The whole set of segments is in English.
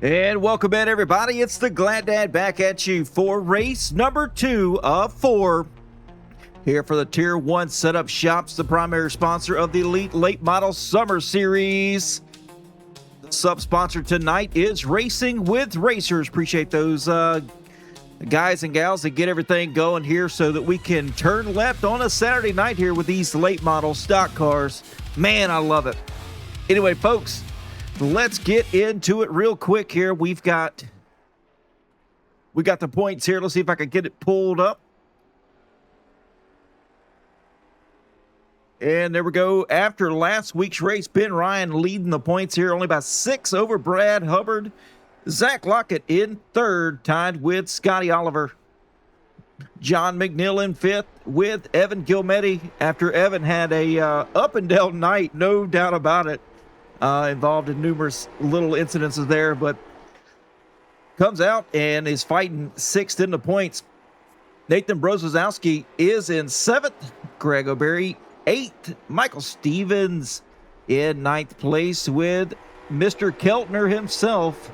And welcome in, everybody. It's the Glad Dad back at you for race number 2 of 4. Here for the Tier 1 Setup Shops, the primary sponsor of the Elite Late Model Summer Series. The sub-sponsor tonight is Racing with Racers. Appreciate those guys and gals that get everything going here so that we can turn left on a Saturday night here with these late model stock cars. Man, I love it. Anyway, folks, let's get into it real quick here. We got the points here. Let's see if I can get it pulled up. And there we go. After last week's race, Ben Ryan leading the points here, only by 6 over Brad Hubbard. Zach Lockett in third, tied with Scotty Oliver. John McNeil in fifth with Evan Gilmetti after Evan had a up and down night, no doubt about it. Involved in numerous little incidences there, but comes out and is fighting sixth in the points. Nathan Brozowski is in seventh. Greg O'Berry, eighth. Michael Stevens in ninth place with Mr. Keltner himself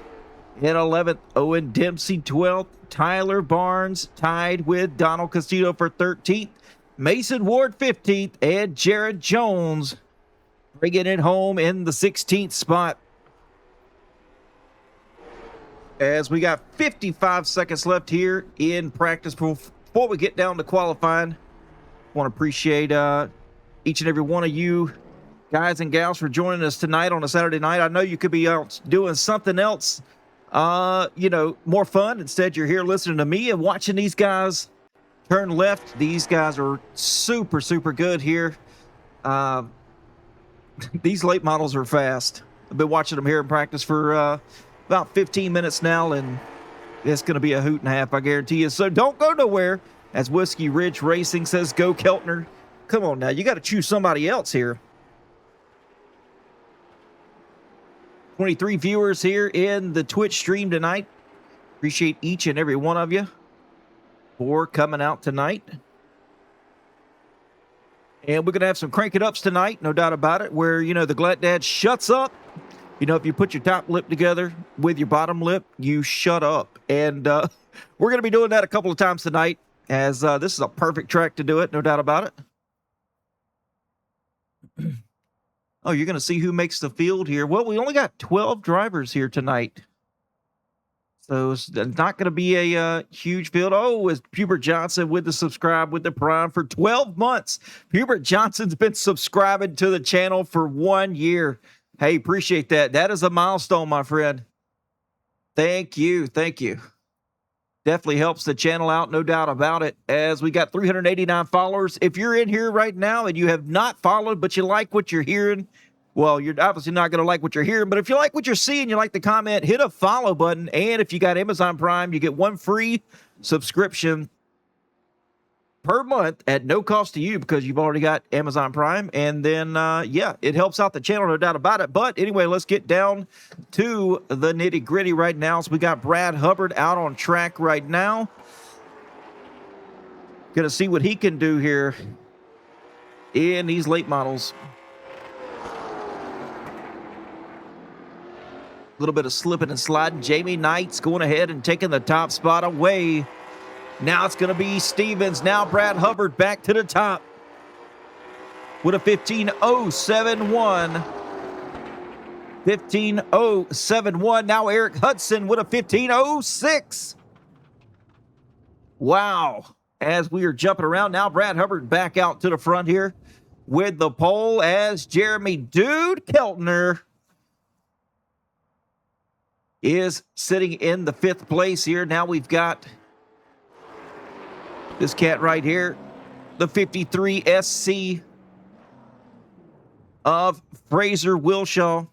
in 11th. Owen Dempsey, 12th. Tyler Barnes tied with Donald Castillo for 13th. Mason Ward, 15th. And Jared Jones bringing it home in the 16th spot. As we got 55 seconds left here in practice before we get down to qualifying. Want to appreciate each and every one of you guys and gals for joining us tonight on a Saturday night. I know you could be out doing something else, more fun. Instead, you're here listening to me and watching these guys turn left. These guys are super, super good here. These late models are fast. I've been watching them here in practice for about 15 minutes now, and it's going to be a hoot and a half, I guarantee you. So don't go nowhere. As Whiskey Ridge Racing says, go Keltner. Come on now, you got to choose somebody else here. 23 viewers here in the Twitch stream tonight. Appreciate each and every one of you for coming out tonight. And we're going to have some crank it ups tonight, no doubt about it, where, the Glad Dad shuts up. If you put your top lip together with your bottom lip, you shut up. And we're going to be doing that a couple of times tonight, as this is a perfect track to do it, no doubt about it. Oh, you're going to see who makes the field here. Well, we only got 12 drivers here tonight. So it's not going to be a huge field. Oh, it's Hubert Johnson with the subscribe with the prime for 12 months. Hubert Johnson's been subscribing to the channel for 1 year. Hey, appreciate that. That is a milestone, my friend. Thank you. Thank you. Definitely helps the channel out, no doubt about it, as we got 389 followers. If you're in here right now and you have not followed, but you like what you're hearing, well, you're obviously not going to like what you're hearing, but if you like what you're seeing, you like the comment, hit a follow button. And if you got Amazon Prime, you get 1 free subscription per month at no cost to you because you've already got Amazon Prime. And then, it helps out the channel, no doubt about it. But anyway, let's get down to the nitty gritty right now. So we got Brad Hubbard out on track right now. Going to see what he can do here in these late models. A little bit of slipping and sliding. Jamie Knight's going ahead and taking the top spot away. Now it's going to be Stevens. Now Brad Hubbard back to the top with a 15.071. 15.071. Now Eric Hudson with a 15.06. Wow. As we are jumping around, now Brad Hubbard back out to the front here with the pole as Jeremy Dude Keltner is sitting in the 5th place here. Now we've got this cat right here, the 53 SC of Fraser Wilshaw.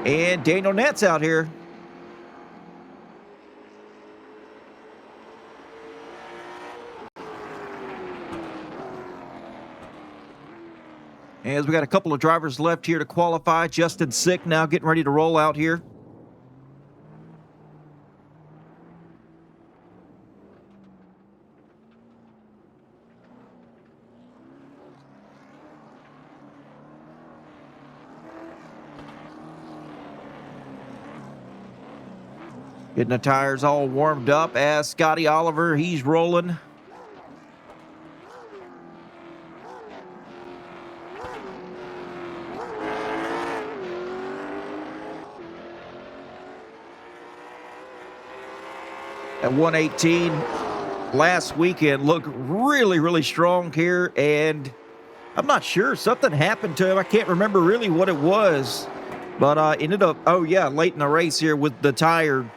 And Daniel Nett's out here. As we got a couple of drivers left here to qualify. Justin Sick now getting ready to roll out here. Getting the tires all warmed up as Scotty Oliver, he's rolling. At 118, last weekend looked really, really strong here, and I'm not sure. Something happened to him. I can't remember really what it was, but ended up, late in the race here with the tire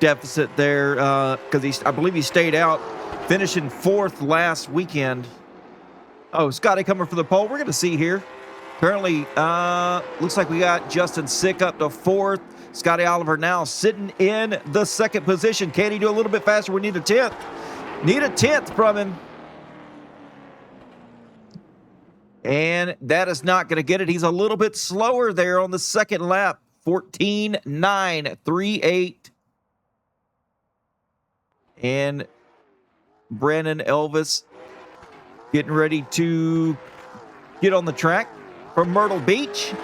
deficit there, because I believe he stayed out, finishing 4th last weekend. Oh, Scotty coming for the pole. We're going to see here. Currently, looks like we got Justin Sick up to 4th. Scotty Oliver now sitting in the 2nd position. Can he do a little bit faster? We need a 10th. Need a 10th from him. And that is not going to get it. He's a little bit slower there on the 2nd lap. 14.938. And Brandon Elvis getting ready to get on the track from Myrtle Beach.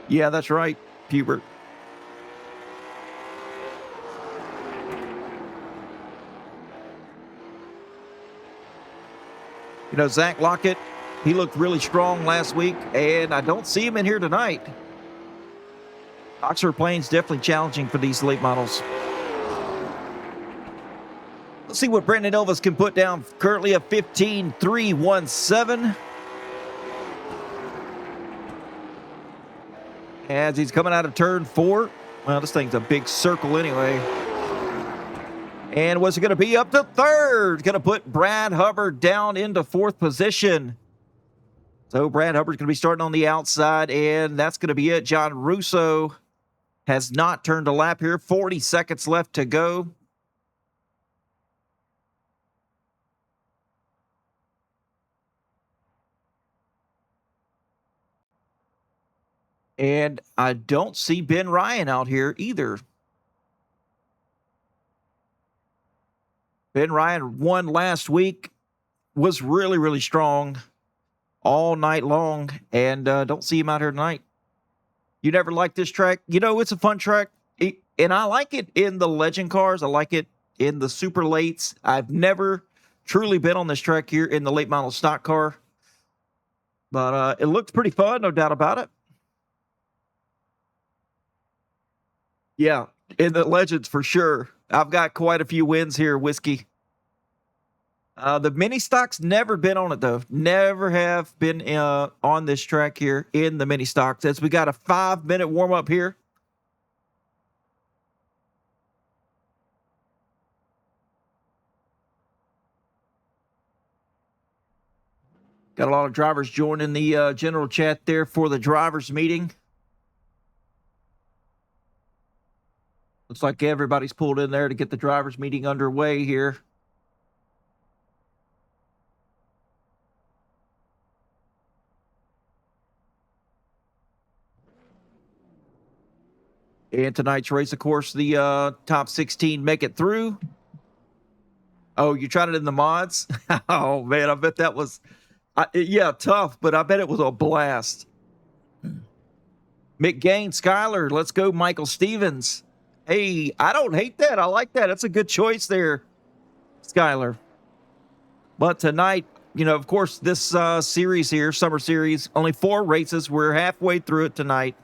Yeah, that's right, Hubert. You know, Zach Lockett, he looked really strong last week, and I don't see him in here tonight. Oxford Plains definitely challenging for these late models. Let's see what Brandon Elvis can put down. Currently a 15.317. As he's coming out of turn 4. Well, this thing's a big circle anyway. And what's it going to be? Up to 3rd. Going to put Brad Hubbard down into 4th position. So Brad Hubbard's going to be starting on the outside, and that's going to be it. John Russo has not turned a lap here. 40 seconds left to go. And I don't see Ben Ryan out here either. Ben Ryan won last week, was really, really strong all night long, and don't see him out here tonight. You never liked this track? You know, it's a fun track, and I like it in the legend cars. I like it in the super lates. I've never truly been on this track here in the late model stock car, but it looks pretty fun, no doubt about it. Yeah, in the legends for sure. I've got quite a few wins here, Whiskey. The mini stocks never been on it though. Never have been on this track here in the mini stocks. As we got a 5-minute warm up here. Got a lot of drivers joining the general chat there for the drivers meeting. Looks like everybody's pulled in there to get the drivers meeting underway here. And tonight's race, of course, the top 16 make it through. Oh, you tried it in the mods? Oh, man, I bet that was, tough, but I bet it was a blast. McGain, Skyler, let's go, Michael Stevens. Hey, I don't hate that. I like that. That's a good choice there, Skyler. But tonight, you know, of course, this series here, summer series, only 4 races. We're halfway through it tonight.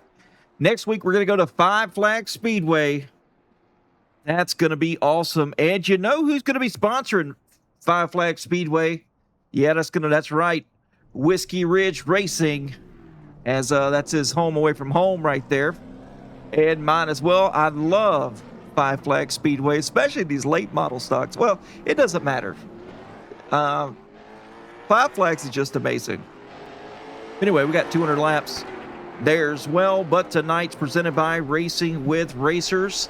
Next week, we're going to go to Five Flags Speedway. That's going to be awesome. And you know who's going to be sponsoring Five Flags Speedway? Yeah, that's right. Whiskey Ridge Racing, as that's his home away from home right there. And mine as well. I love Five Flags Speedway, especially these late model stocks. Well, it doesn't matter. Five Flags is just amazing. Anyway, we got 200 laps there as well, but tonight's presented by Racing with Racers.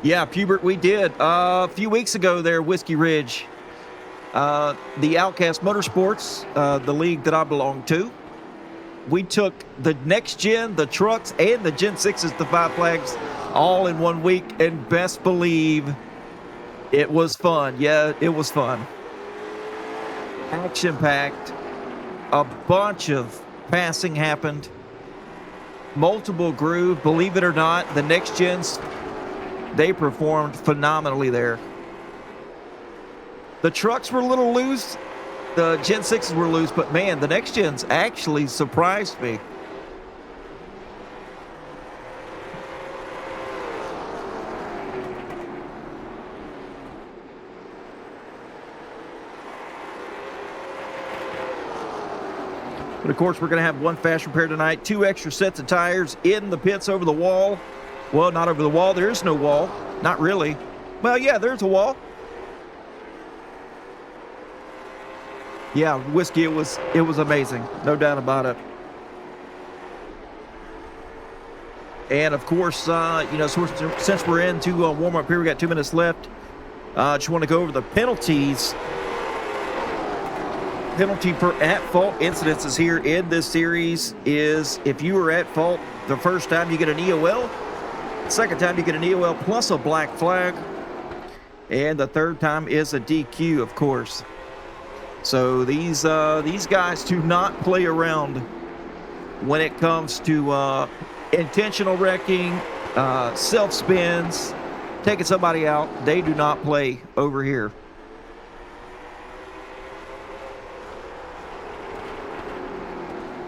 Yeah, Pubert, we did. A few weeks ago there, Whiskey Ridge. The Outcast Motorsports, the league that I belong to, we took the next gen, the trucks, and the Gen 6s to Five Flags all in 1 week, and best believe it was fun. Yeah, it was fun. Action-packed. A bunch of passing happened. Multiple groove. Believe it or not, the next gens, they performed phenomenally there. The trucks were a little loose. The Gen 6s were loose, but man, the next gens actually surprised me. But of course, we're going to have one fast repair tonight, 2 extra sets of tires in the pits over the wall. Well, not over the wall. There is no wall. Not really. Well, yeah, there's a wall. Yeah, whiskey, it was amazing. No doubt about it. And of course, since we're into warm up here, we got 2 minutes left. Just want to go over the penalties. Penalty for at-fault incidences here in this series is if you were at fault the first time, you get an EOL. Second time, you get an EOL plus a black flag. And the third time is a DQ, of course. So these guys do not play around when it comes to intentional wrecking, self-spins, taking somebody out. They do not play over here.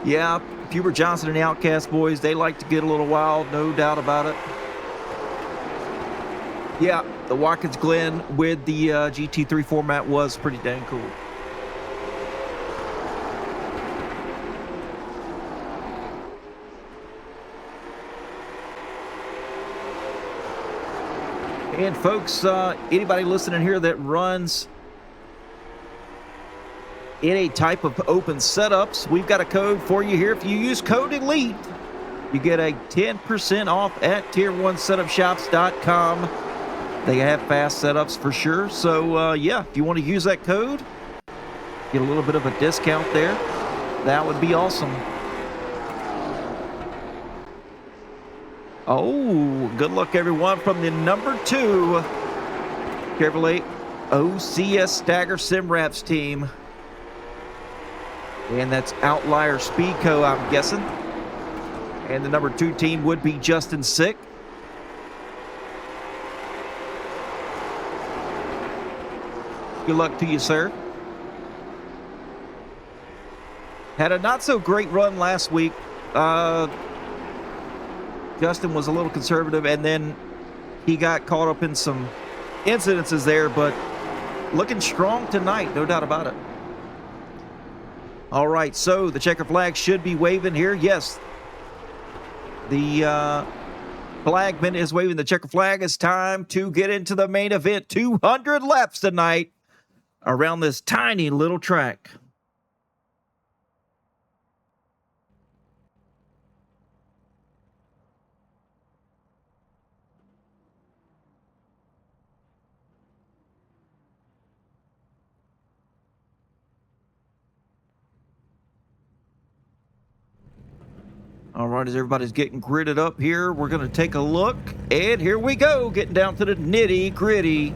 Yeah, Hubert Johnson and the Outcast boys, they like to get a little wild, no doubt about it. Yeah, the Watkins Glen with the GT3 format was pretty dang cool. And folks, anybody listening here that runs any type of open setups, we've got a code for you here. If you use code ELITE, you get a 10% off at tier1setupshops.com. They have fast setups for sure. So, yeah, if you want to use that code, get a little bit of a discount there. That would be awesome. Oh, good luck, everyone, from the number 2 Chevrolet OCS Stagger Simwraps team. And that's Outlier Speedco, I'm guessing. And the number 2 team would be Justin Sick. Good luck to you, sir. Had a not so great run last week. Justin was a little conservative, and then he got caught up in some incidences there, but looking strong tonight, no doubt about it. All right, so the checker flag should be waving here. Yes, the flagman is waving the checker flag. It's time to get into the main event. 200 laps tonight around this tiny little track. All right, as everybody's getting gridded up here, we're going to take a look. And here we go, getting down to the nitty gritty.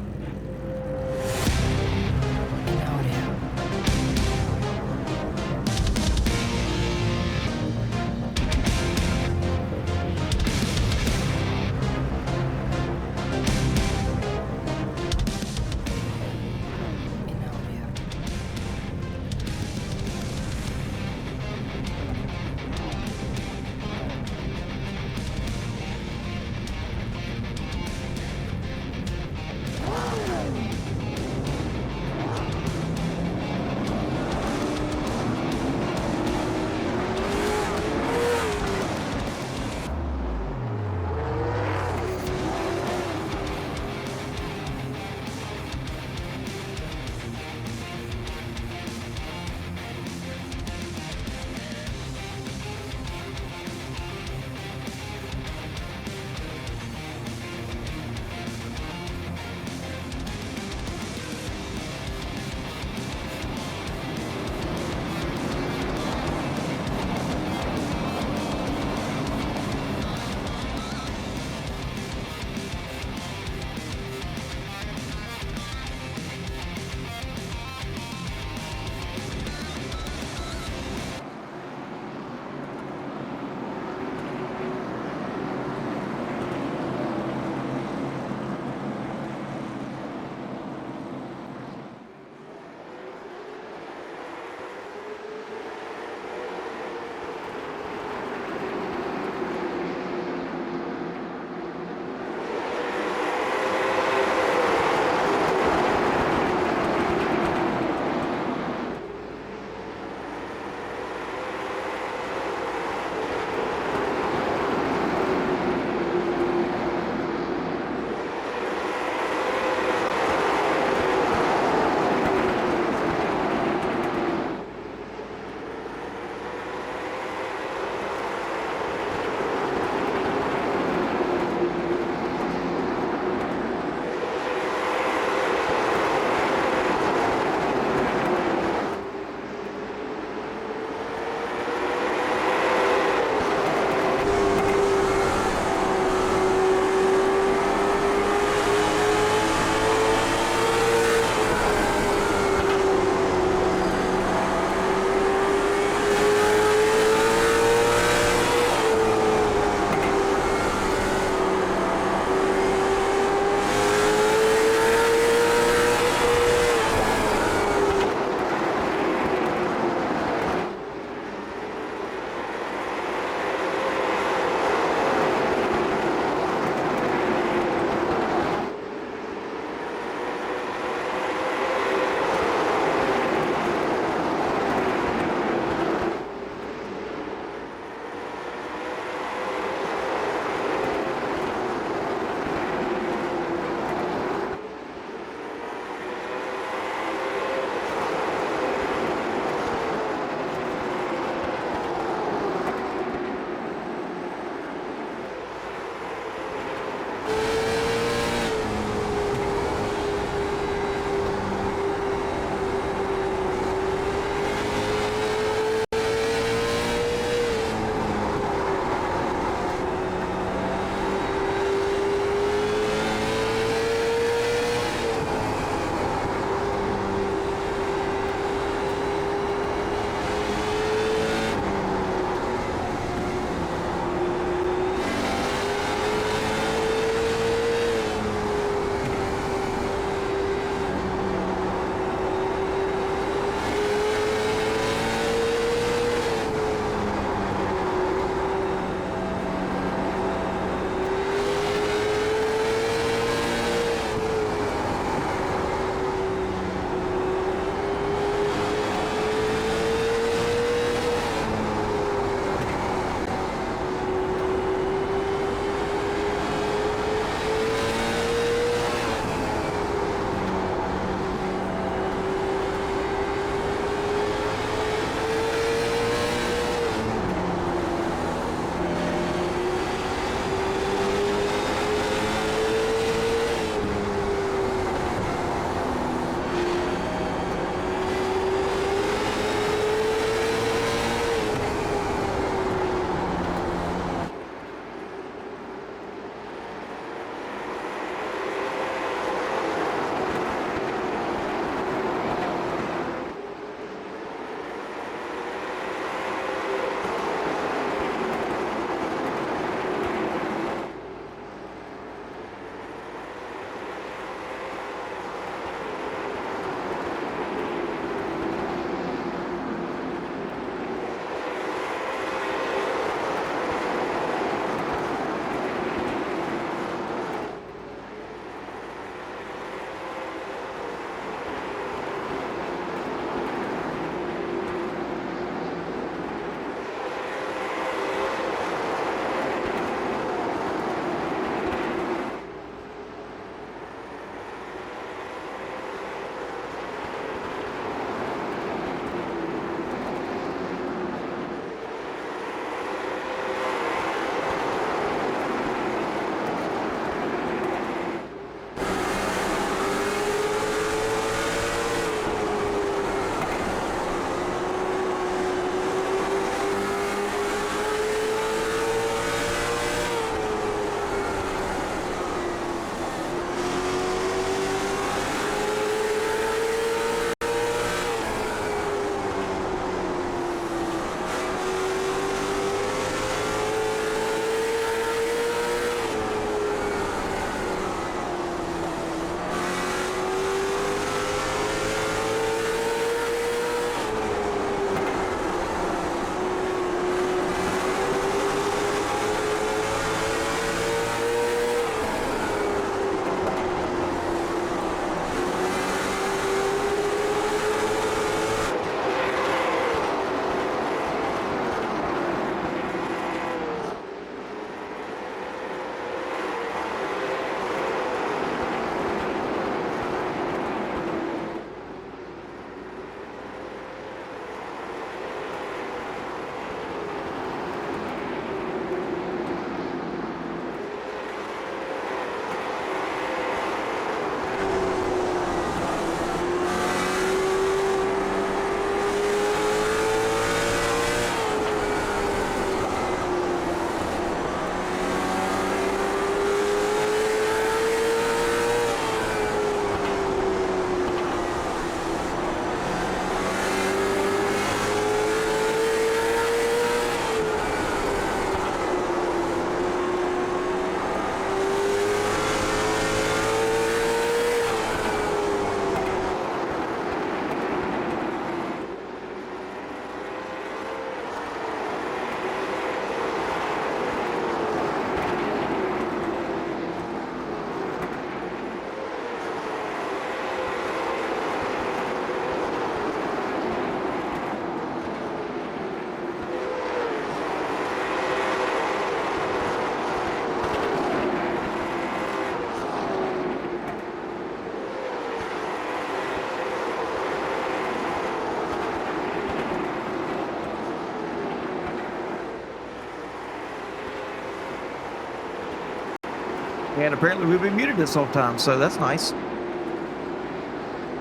And apparently we've been muted this whole time, so that's nice.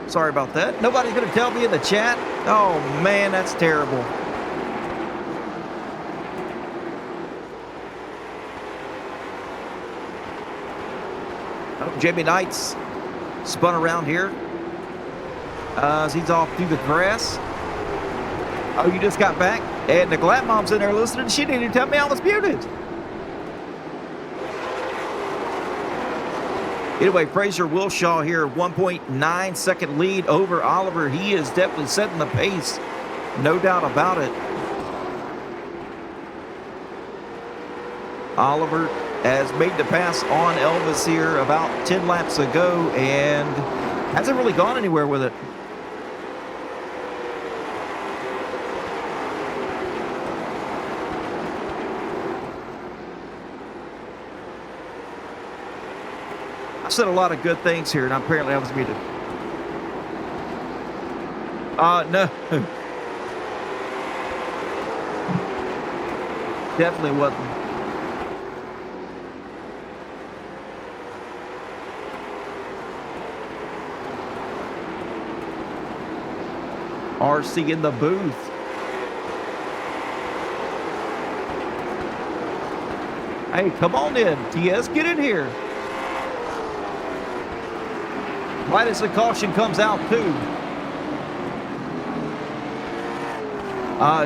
Sorry about that. Nobody's going to tell me in the chat? Oh, man, that's terrible. Oh, Jamie Knight's spun around here. As he's off through the grass. Oh, you just got back? And the Glad Mom's in there listening. She didn't even tell me I was muted. Anyway, Fraser Wilshaw here, 1.9 second lead over Oliver. He is definitely setting the pace, no doubt about it. Oliver has made the pass on Elvis here about 10 laps ago and hasn't really gone anywhere with it. I said a lot of good things here, and apparently I was muted. No. Definitely wasn't. RC in the booth. Hey, come on in, TS, get in here. Right as the caution comes out, too.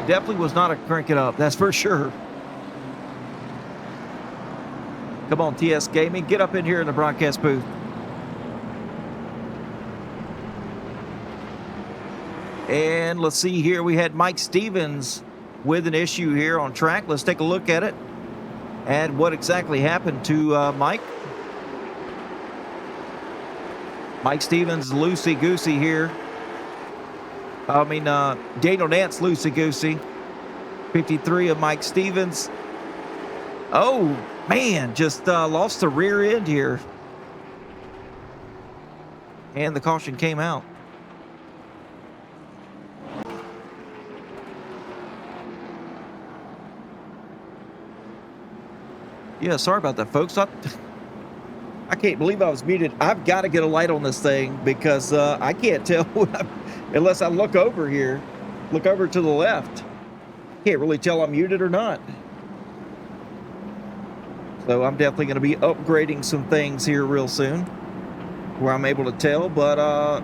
Definitely was not a crank it up, that's for sure. Come on, TS Gaming, get up in here in the broadcast booth. And let's see here, we had Mike Stevens with an issue here on track. Let's take a look at it and what exactly happened to Mike. Mike Stevens, loosey-goosey here. Daniel Nance, loosey-goosey. 53 of Mike Stevens. Oh, man, just lost the rear end here. And the caution came out. Yeah, sorry about that, folks. I can't believe I was muted. I've got to get a light on this thing because I can't tell unless I look over here, look over to the left. Can't really tell I'm muted or not. So I'm definitely going to be upgrading some things here real soon where I'm able to tell, but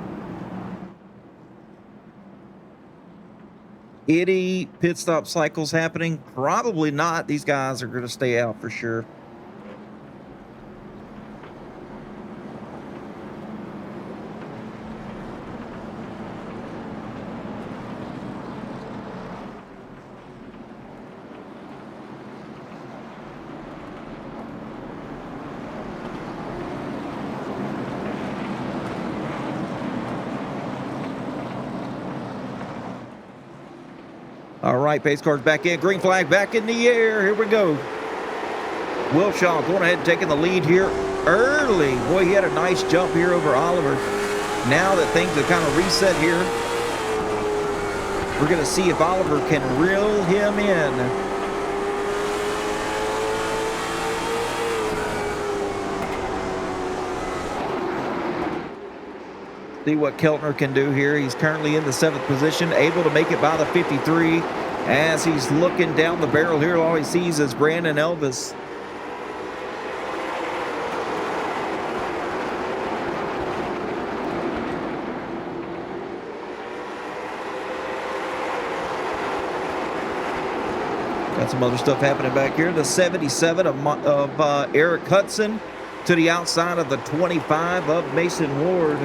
any pit stop cycles happening? Probably not. These guys are going to stay out for sure. All right, pace cars back in. Green flag back in the air. Here we go. Wilshaw going ahead and taking the lead here early. Boy, he had a nice jump here over Oliver. Now that things have kind of reset here, we're going to see if Oliver can reel him in. See what Keltner can do here. He's currently in the 7th position, able to make it by the 53. As he's looking down the barrel here, all he sees is Brandon Elvis. Got some other stuff happening back here. The 77 of Eric Hudson to the outside of the 25 of Mason Ward.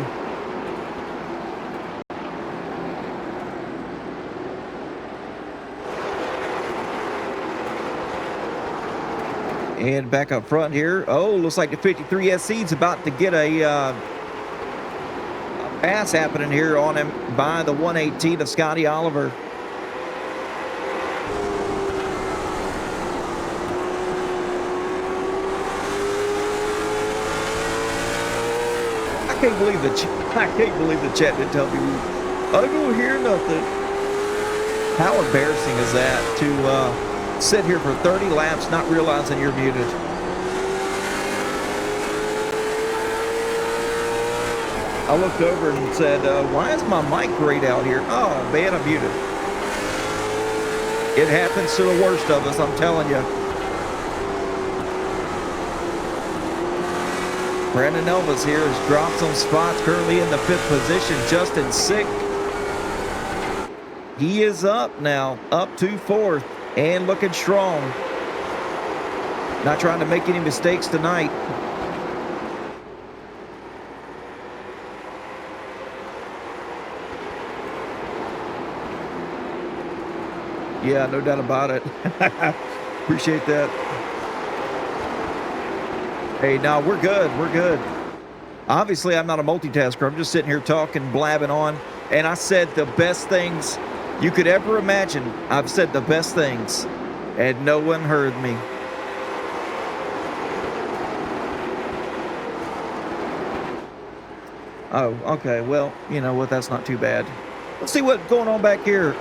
And back up front here. Oh, looks like the 53 SC's about to get a pass happening here on him by the 118 of Scotty Oliver. I can't believe the chat didn't tell me. I don't hear nothing. How embarrassing is that to sit here for 30 laps not realizing you're muted? I looked over and said, why is my mic grayed out here? Oh, man, I'm muted. It happens to the worst of us, I'm telling you. Brandon Elvis here has dropped some spots, currently in the 5th position. Justin Sick, he is up now, up to 4th, and looking strong. Not trying to make any mistakes tonight. Yeah, no doubt about it. Appreciate that. Hey, no, we're good. We're good. Obviously, I'm not a multitasker. I'm just sitting here talking, blabbing on. And I said the best things you could ever imagine. I've said the best things, and no one heard me. Oh, okay. Well, you know what? That's not too bad. Let's see what's going on back here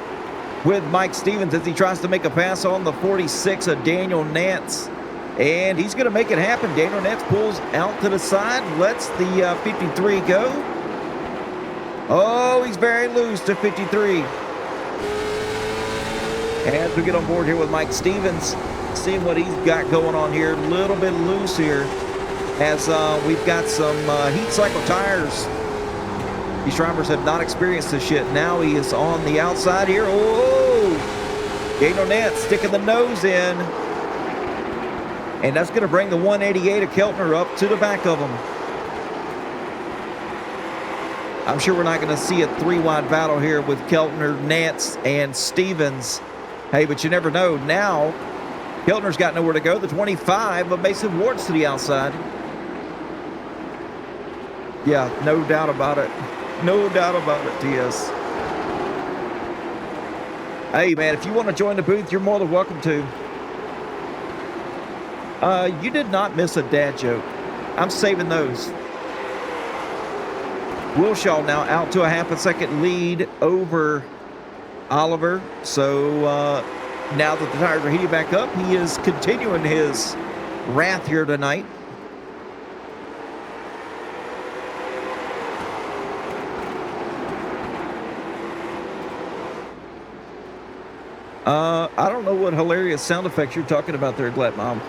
with Mike Stevens as he tries to make a pass on the 46 of Daniel Nance. And he's going to make it happen. Daniel Nance pulls out to the side, lets the 53 go. Oh, he's very loose to 53. As we get on board here with Mike Stevens, seeing what he's got going on here. A little bit loose here as we've got some heat cycle tires. These drivers have not experienced this yet. Now he is on the outside here. Oh, Daniel Nance sticking the nose in. And that's going to bring the 188 of Keltner up to the back of him. I'm sure we're not going to see a 3-wide battle here with Keltner, Nance, and Stevens. Hey, but you never know. Now, Keltner's got nowhere to go. The 25 of Mason Ward's to the outside. Yeah, no doubt about it. No doubt about it, TS. Hey, man, if you want to join the booth, you're more than welcome to. You did not miss a dad joke. I'm saving those. Wilshaw now out to a half a second lead over Oliver. So now that the tires are heating back up, he is continuing his wrath here tonight. I don't know what hilarious sound effects you're talking about there, Glat Mom.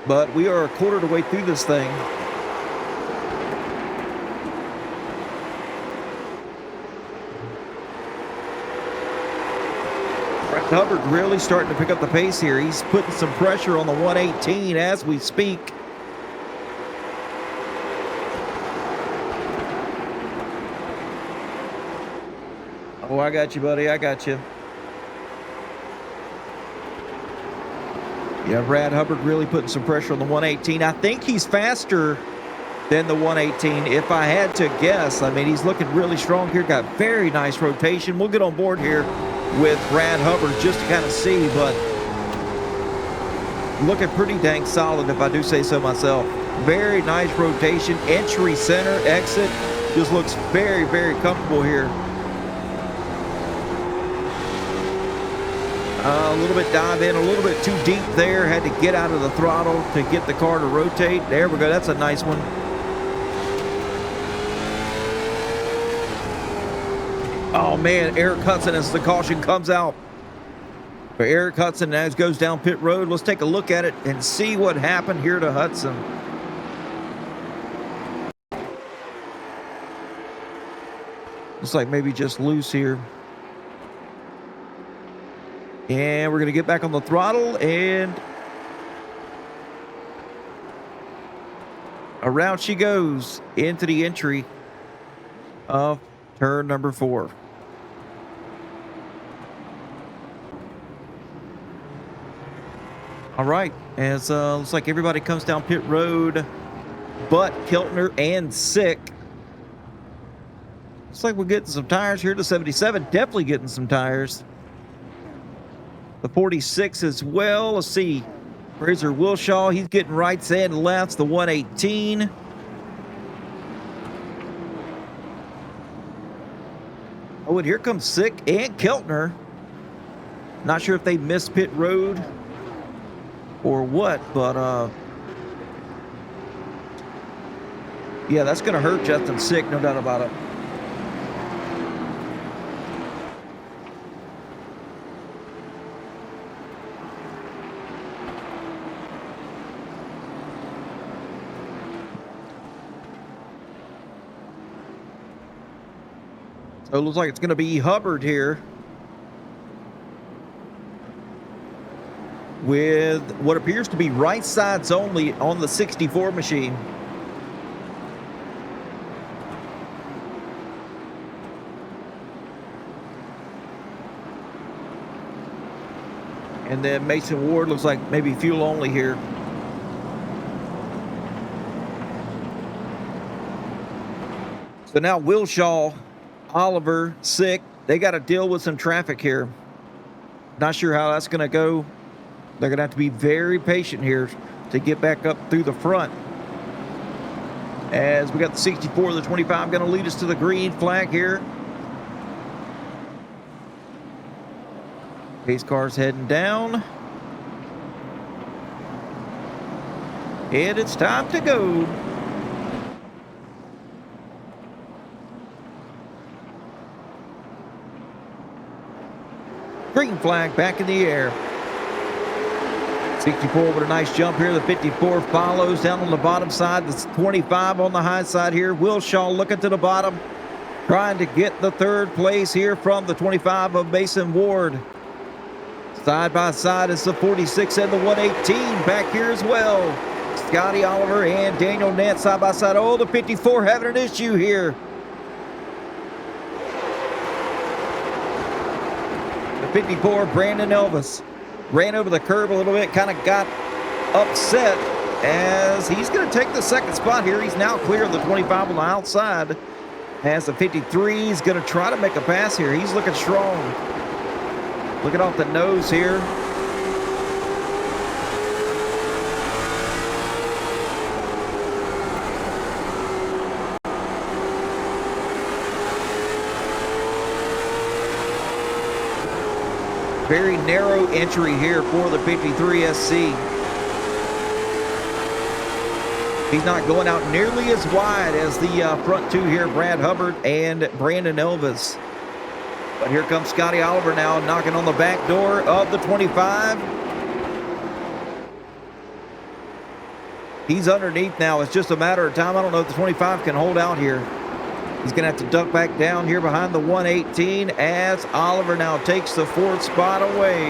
But we are a quarter of the way through this thing. Brett Hubbard really starting to pick up the pace here. He's putting some pressure on the 118 as we speak. Oh, I got you, buddy. I got you. Yeah, Brad Hubbard really putting some pressure on the 118. I think he's faster than the 118, if I had to guess. I mean, he's looking really strong here. Got very nice rotation. We'll get on board here with Brad Hubbard just to kind of see, but looking pretty dang solid, if I do say so myself. Very nice rotation. Entry, center, exit. Just looks very, very comfortable here. A little bit dive in, a little bit too deep there. Had to get out of the throttle to get the car to rotate. There we go. That's a nice one. Oh, man. Eric Hudson as the caution comes out. For Eric Hudson as goes down pit road. Let's take a look at it and see what happened here to Hudson. Looks like maybe just loose here. And we're going to get back on the throttle, and around she goes into the entry of turn number 4. All right, as looks like everybody comes down pit road but Keltner and Sick. Looks like we're getting some tires here. The 77 definitely getting some tires. The 46 as well. Let's see. Fraser Wilshaw, he's getting rights and lefts. The 118. Oh, and here comes Sick and Keltner. Not sure if they missed pit road or what, but Yeah, that's going to hurt Justin Sick, no doubt about it. So it looks like it's going to be Hubbard here with what appears to be right sides only on the 64 machine. And then Mason Ward looks like maybe fuel only here. So now Wilshaw, Oliver, Sick, they got to deal with some traffic here. Not sure how that's going to go. They're going to have to be very patient here to get back up through the front. As we got the 64, the 25 going to lead us to the green flag here. Pace car's heading down. And it's time to go. Green flag back in the air. 64 with a nice jump here. The 54 follows down on the bottom side. The 25 on the high side here. Wilshaw looking to the bottom, trying to get the third place here from the 25 of Mason Ward. Side by side is the 46 and the 118 back here as well. Scotty Oliver and Daniel Nance side by side. Oh, the 54 having an issue here. The 54, Brandon Elvis, ran over the curb a little bit, kind of got upset as he's going to take the second spot here. He's now clear of the 25 on the outside. As the 53 is going to try to make a pass here. He's looking strong. Looking off the nose here. Very narrow entry here for the 53 SC. He's not going out nearly as wide as the front two here, Brad Hubbard and Brandon Elvis. But here comes Scotty Oliver now, knocking on the back door of the 25. He's underneath now. It's just a matter of time. I don't know if the 25 can hold out here. He's going to have to duck back down here behind the 118 as Oliver now takes the fourth spot away.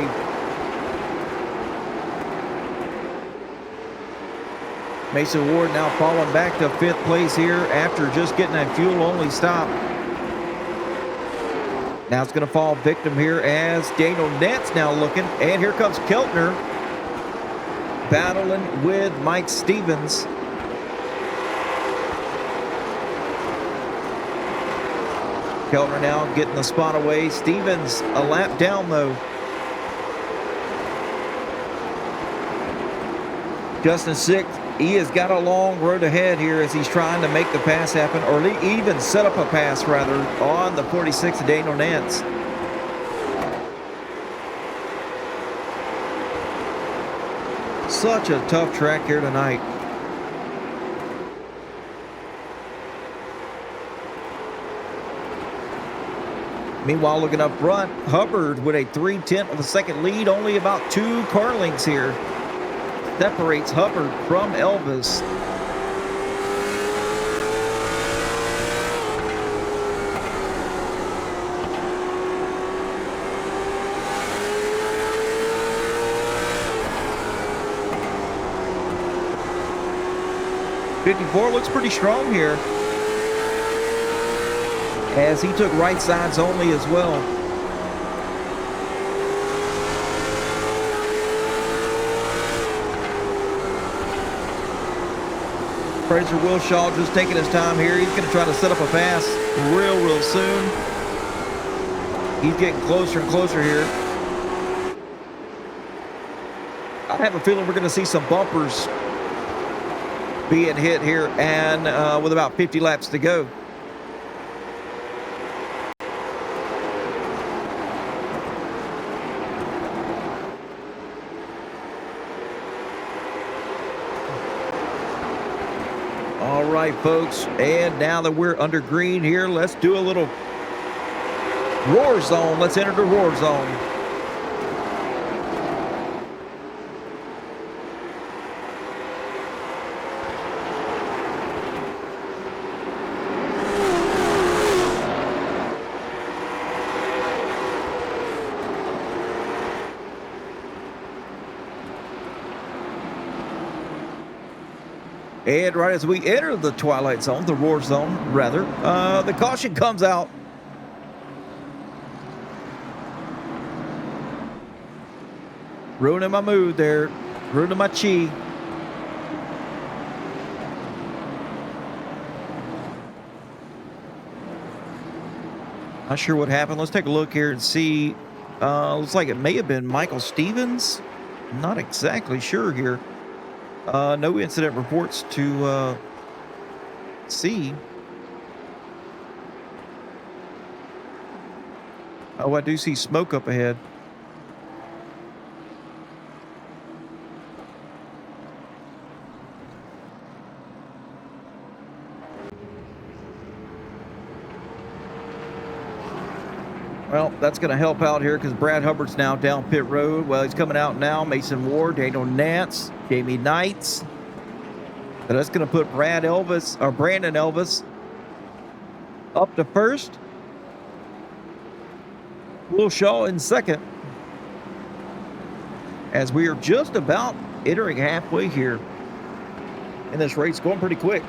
Mason Ward now falling back to fifth place here after just getting a fuel-only stop. Now it's going to fall victim here as Daniel Nance now looking. And here comes Keltner battling with Mike Stevens. Keltner now getting the spot away. Stevens a lap down though. Justin Sick, he has got a long road ahead here as he's trying to make the pass happen, or even set up a pass rather, on the 46 of Daniel Nance. Such a tough track here tonight. Meanwhile, looking up front, Hubbard with a 3/10 of a second lead, only about 2 car lengths here. Separates Hubbard from Elvis. '54 looks pretty strong here, as he took right sides only as well. Fraser Wilshaw just taking his time here. He's going to try to set up a pass real soon. He's getting closer and closer here. I have a feeling we're going to see some bumpers being hit here, and with about 50 laps to go. right, folks. And now that we're under green here, let's do a little roar zone. Let's enter the roar zone. And right as we enter the twilight zone, the roar zone, rather, the caution comes out. Ruining my mood there, ruining my chi. Not sure what happened. Let's take a look here and see. Looks like it may have been Michael Stevens. Not exactly sure here. No incident reports to see. Oh, I do see smoke up ahead. Well, that's going to help out here because Brad Hubbard's now down pit road. Well, he's coming out now. Mason Ward, Daniel Nance, Jamie Knights. So that's going to put Brandon Elvis up to first. Will Shaw in second. As we are just about entering halfway here. And this race going pretty quick.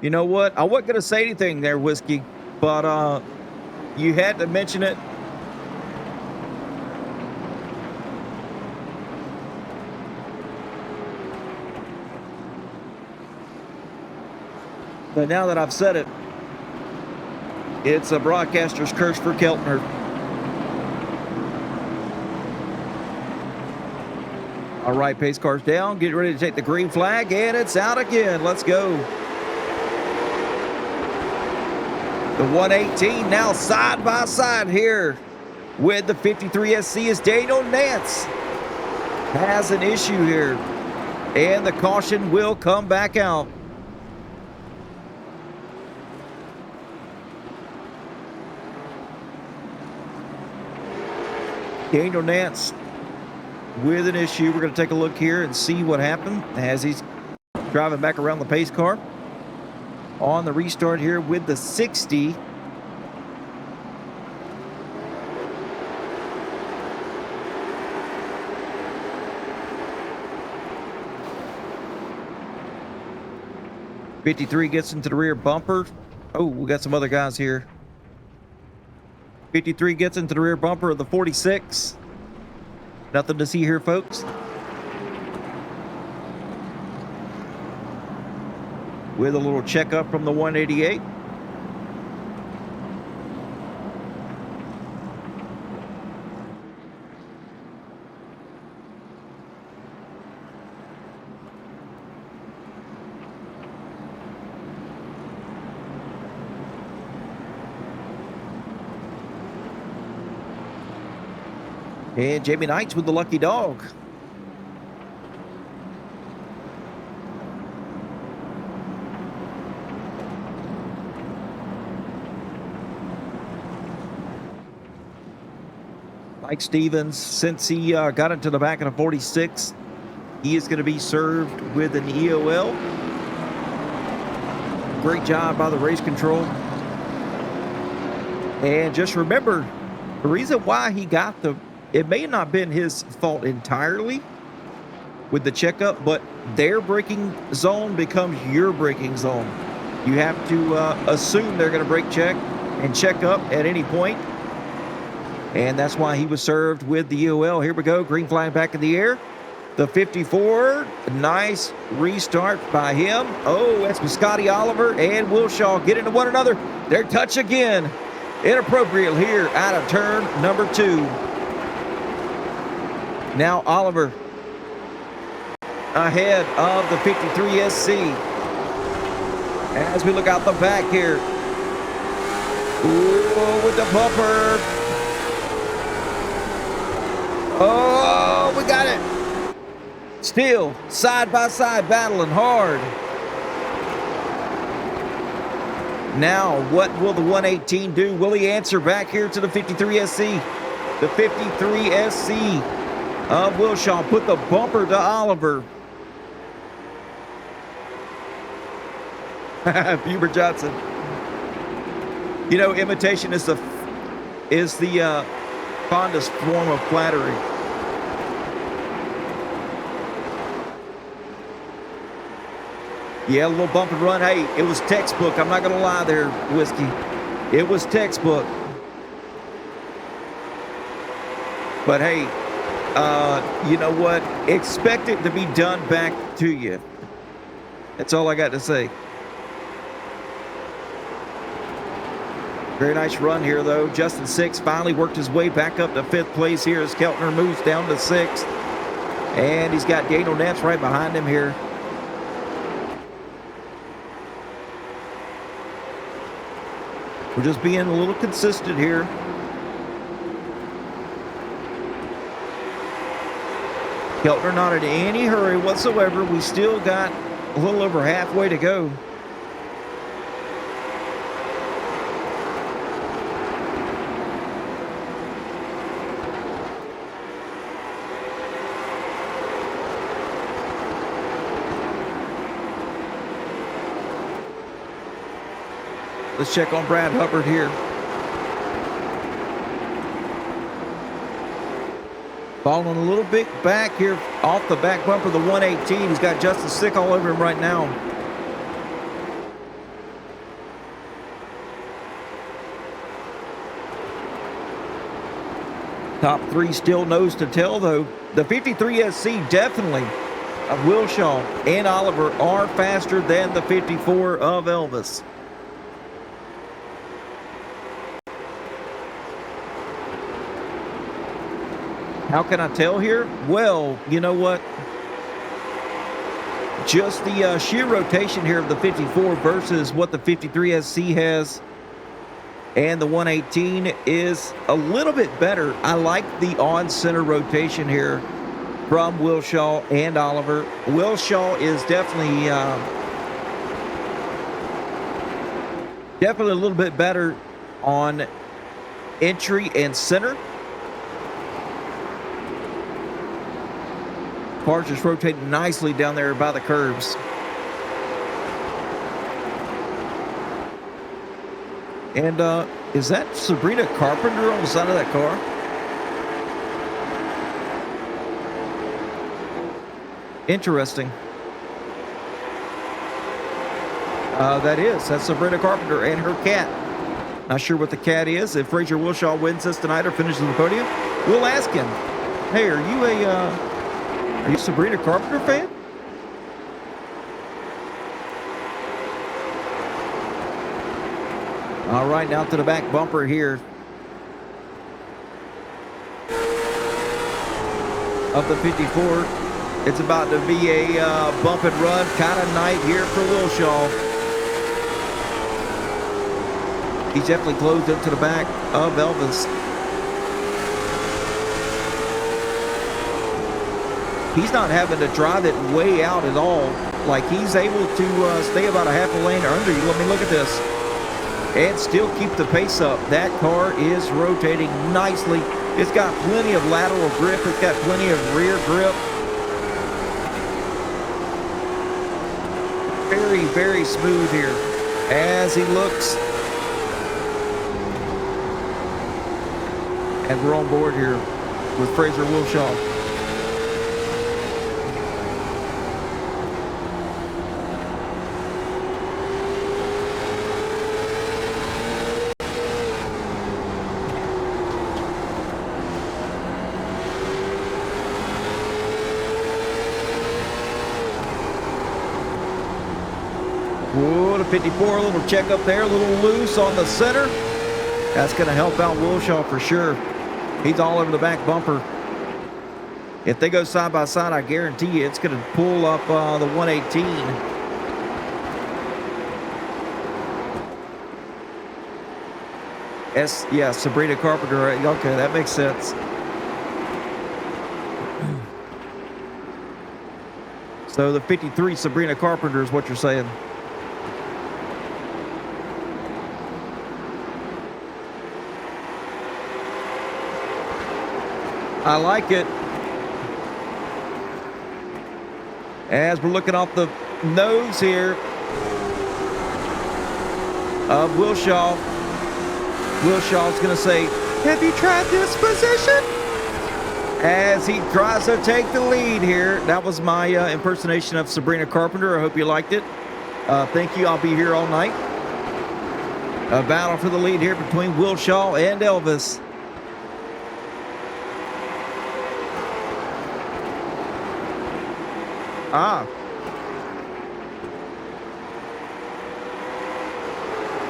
You know what? I wasn't going to say anything there, Whiskey, but you had to mention it. But now that I've said it, it's a broadcaster's curse for Keltner. All right, pace car's down. Get ready to take the green flag, and it's out again. Let's go. The 118 now side by side here with the 53 SC as Daniel Nance has an issue here. And the caution will come back out. Daniel Nance with an issue. We're going to take a look here and see what happened as he's driving back around the pace car. On the restart here with the 60. '53 gets into the rear bumper. Oh, we got some other guys here. '53 gets into the rear bumper of the 46. Nothing to see here, folks. With a little checkup from the 188. And Jamie Knights with the lucky dog. Mike Stevens, since he got into the back of the 46, he is going to be served with an EOL. Great job by the race control. And just remember, the reason why he got it may not have been his fault entirely with the checkup, but their braking zone becomes your braking zone. You have to assume they're going to brake check and check up at any point. And that's why he was served with the EOL. Here we go. Green flag back in the air. The 54. Nice restart by him. Oh, that's Scotty Oliver and Wilshaw get into one another. They're touch again. Inappropriate here out of turn number 2. Now Oliver ahead of the 53 SC. As we look out the back here. Ooh, with the bumper. Oh, we got it. Still side by side battling hard. Now, what will the 118 do? Will he answer back here to the 53 SC? The 53 SC of Wilshaw put the bumper to Oliver. Hubert Johnson. You know, imitation is the fondest form of flattery. Yeah, a little bump and run. Hey, it was textbook. I'm not going to lie there, Whiskey. It was textbook. But hey, you know what? Expect it to be done back to you. That's all I got to say. Very nice run here, though. Justin Six finally worked his way back up to 5th place here as Keltner moves down to 6th. And he's got Daniel Nance right behind him here. We're just being a little consistent here. Keltner not in any hurry whatsoever. We still got a little over halfway to go. Let's check on Brad Hubbard here. Falling a little bit back here off the back bumper, the 118. He's got Justin Sick all over him right now. Top 3 still nose to tail, though. The 53 SC definitely of Wilshaw and Oliver are faster than the 54 of Elvis. How can I tell here? Well, you know what? Just the sheer rotation here of the 54 versus what the 53 SC has and the 118 is a little bit better. I like the on-center rotation here from Wilshaw and Oliver. Wilshaw is definitely a little bit better on entry and center. Car's just rotating nicely down there by the curves. And is that Sabrina Carpenter on the side of that car? Interesting. That's Sabrina Carpenter and her cat. Not sure what the cat is. If Fraser Wilshaw wins this tonight or finishes the podium, we'll ask him. Hey, are you a Sabrina Carpenter fan? All right, now to the back bumper here of the 54. It's about to be a bump and run kind of night here for Wilshaw. He's definitely closed up to the back of Elvis. He's not having to drive it way out at all. Like, he's able to stay about a half a lane or under you. Let me look at this. And still keep the pace up. That car is rotating nicely. It's got plenty of lateral grip. It's got plenty of rear grip. Very, very smooth here as he looks. And we're on board here with Fraser Wilshaw. Whoa, the 54, a little check up there, a little loose on the center. That's going to help out Wilshaw for sure. He's all over the back bumper. If they go side by side, I guarantee you it's going to pull up the 118. Yeah, Sabrina Carpenter. Okay, that makes sense. So the 53 Sabrina Carpenter is what you're saying. I like it. As we're looking off the nose here of Wilshaw. Wilshaw's going to say, "Have you tried this position?" As he tries to take the lead here. That was my impersonation of Sabrina Carpenter. I hope you liked it. Thank you. I'll be here all night. A battle for the lead here between Wilshaw and Elvis.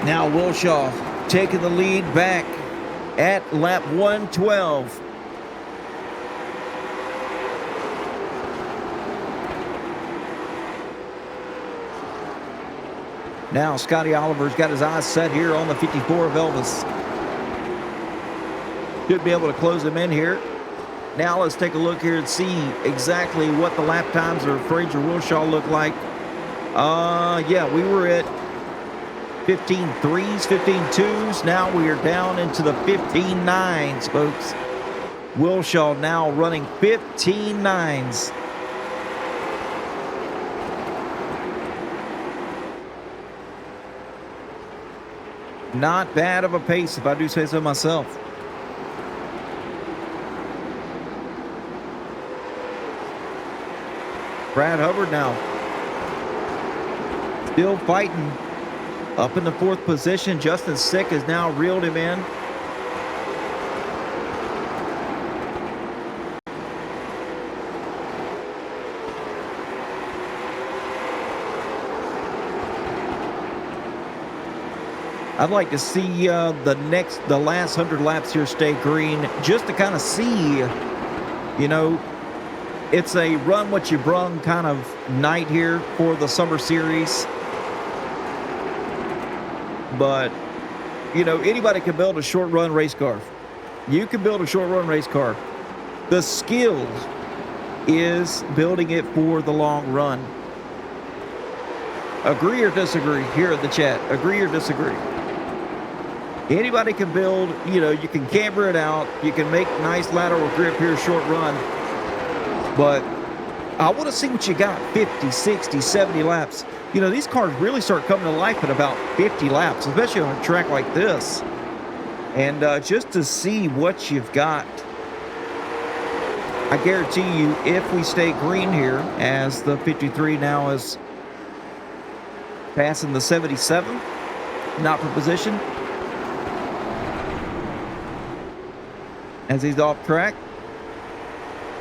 Now Wilshaw taking the lead back at lap 112. Now Scotty Oliver's got his eyes set here on the 54 of Elvis. Should be able to close him in here. Now let's take a look here and see exactly what the lap times of Fraser Wilshaw look like. Yeah, we were at 15.3s, 15.2s. Now we are down into the 15.9s, folks. Wilshaw now running 15.9s. Not bad of a pace, if I do say so myself. Brad Hubbard now still fighting up in the 4th position. Justin Sick has now reeled him in. I'd like to see the last 100 laps here stay green, just to kind of see, you know, it's a run what you brung kind of night here for the Summer Series. But, you know, anybody can build a short run race car. You can build a short run race car. The skill is building it for the long run. Agree or disagree here in the chat? Agree or disagree? Anybody can build, you know, you can camber it out. You can make nice lateral grip here, short run. But I want to see what you got 50, 60, 70 laps. You know, these cars really start coming to life at about 50 laps, especially on a track like this. And just to see what you've got, I guarantee you, if we stay green here, as the 53 now is passing the 77, not for position, as he's off track.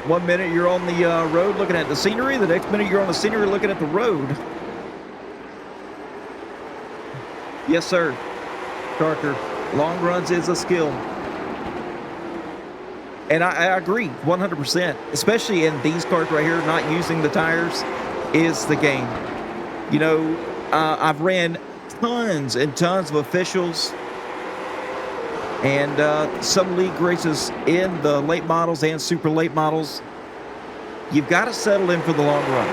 1 minute you're on the road looking at the scenery. The next minute you're on the scenery looking at the road. Yes, sir. Parker, long runs is a skill. And I agree 100%, especially in these cars right here, not using the tires is the game. You know, I've ran tons and tons of officials and some league races in the late models and super late models. You've got to settle in for the long run.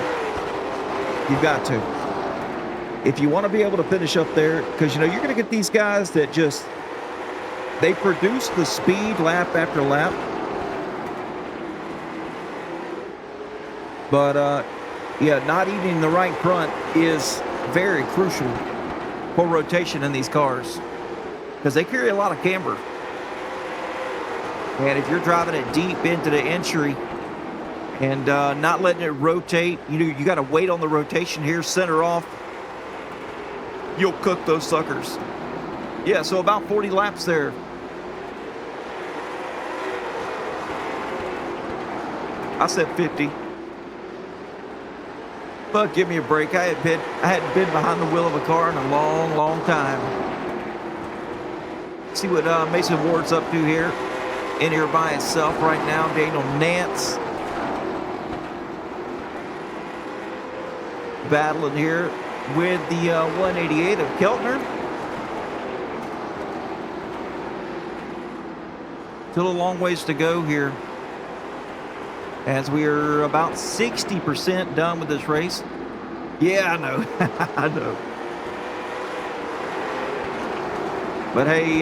You've got to. If you want to be able to finish up there, because, you know, you're going to get these guys that just, they produce the speed lap after lap. But, yeah, not eating the right front is very crucial for rotation in these cars, because they carry a lot of camber. And if you're driving it deep into the entry and not letting it rotate, you know, you got to wait on the rotation here, center off. You'll cook those suckers. Yeah, so about 40 laps there. I said 50. But give me a break. I hadn't been behind the wheel of a car in a long, long time. See what Mason Ward's up to here. In here by himself right now. Daniel Nance battling here with the 188 of Keltner. Still a long ways to go here, as we are about 60% done with this race. Yeah, I know. I know. But hey,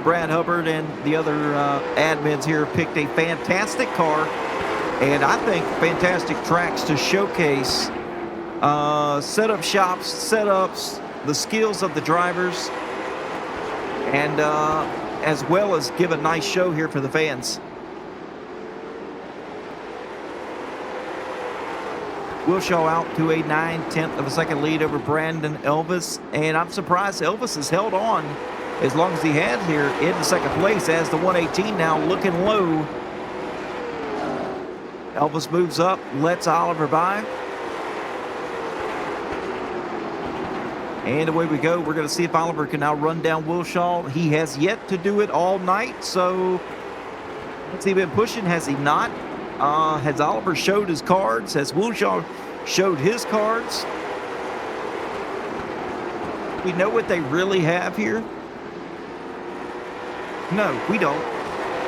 Brad Hubbard and the other admins here picked a fantastic car, and I think fantastic tracks to showcase setup shops, setups, the skills of the drivers, and as well as give a nice show here for the fans. Wilshaw out to a 9/10 of a second lead over Brandon Elvis, and I'm surprised Elvis has held on as long as he has here in the second place, as the 118 now looking low. Elvis moves up, lets Oliver by. And away we go. We're going to see if Oliver can now run down Wilshaw. He has yet to do it all night, so has he been pushing? Has he not? Has Oliver showed his cards? Has Wilshaw showed his cards? We know what they really have here? No, we don't.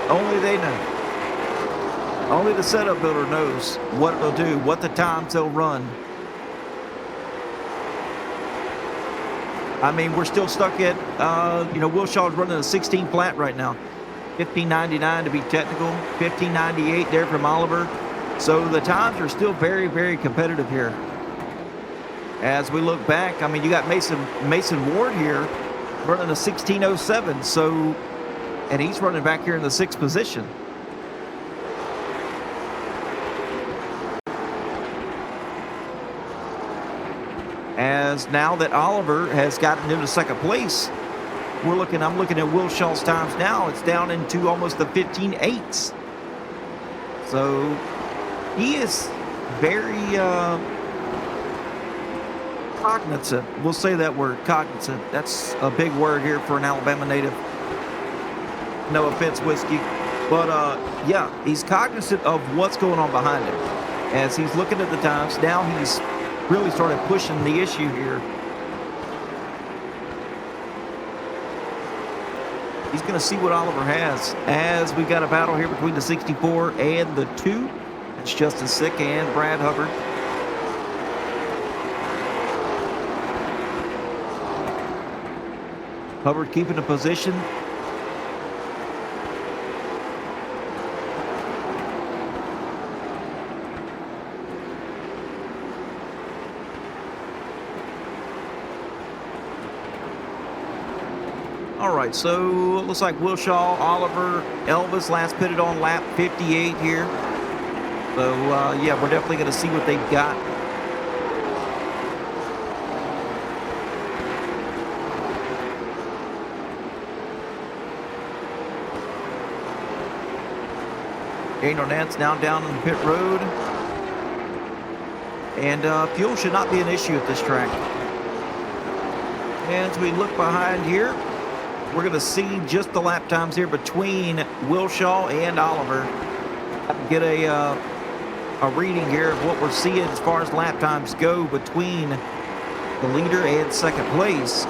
Only they know. Only the setup builder knows what they'll do, what the times they'll run. I mean, we're still stuck at, Wilshaw's running a 16 flat right now. 15.99 to be technical, 15.98 there from Oliver. So the times are still very, very competitive here. As we look back, I mean, you got Mason Ward here running a 16.07. So, and he's running back here in the 6th position. As now that Oliver has gotten into second place, I'm looking at Wilshaw's times now. It's down into almost the 15.8s. So he is very cognizant. We'll say that word, cognizant. That's a big word here for an Alabama native. No offense, Whiskey. But yeah, he's cognizant of what's going on behind him. As he's looking at the times, now he's really started pushing the issue here. He's going to see what Oliver has, as we've got a battle here between the 64 and the 2. It's Justin Sick and Brad Hubbard. Hubbard keeping the position. All right, so it looks like Wilshaw, Oliver, Elvis last pitted on lap 58 here. So, yeah, we're definitely going to see what they've got. Daniel Nance now down on the pit road. And fuel should not be an issue at this track. As we look behind here, we're going to see just the lap times here between Wilshaw and Oliver. I can get a reading here of what we're seeing as far as lap times go between the leader and second place.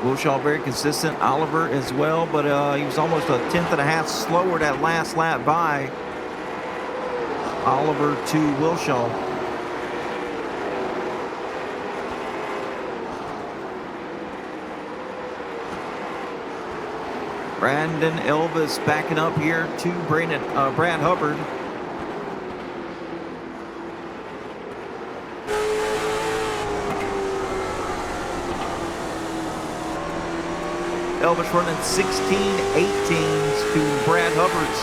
Wilshaw very consistent, Oliver as well, but he was almost a 10th.5 slower that last lap by Oliver to Wilshaw. Brandon Elvis backing up here to Brad Hubbard. Elvis running 16.18s to Brad Hubbard's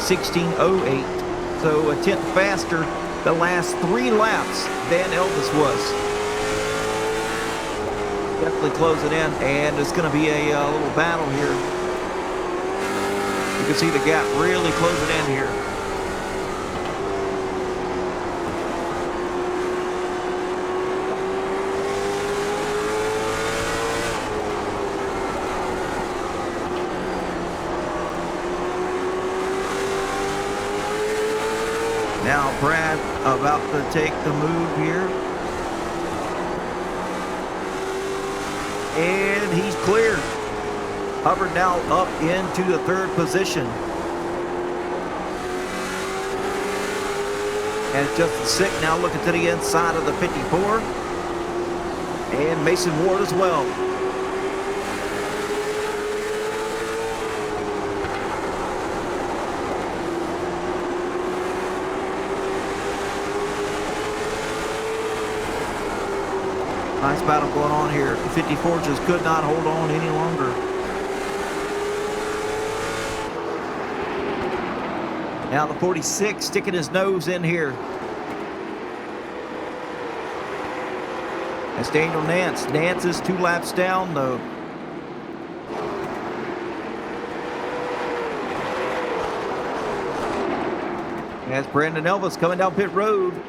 16.08. So a 10th faster the last 3 laps than Elvis was. Definitely closing in, and it's going to be a little battle here. You can see the gap really closing in here. Now Brad about to take the move here. And he's cleared. Hubbard now up into the third position. And Justin Sick now looking to the inside of the 54. And Mason Ward as well. Nice battle going on here. The 54 just could not hold on any longer. Now the 46 sticking his nose in here. That's Daniel Nance. Nance is 2 laps down though. That's Brandon Elvis coming down pit road.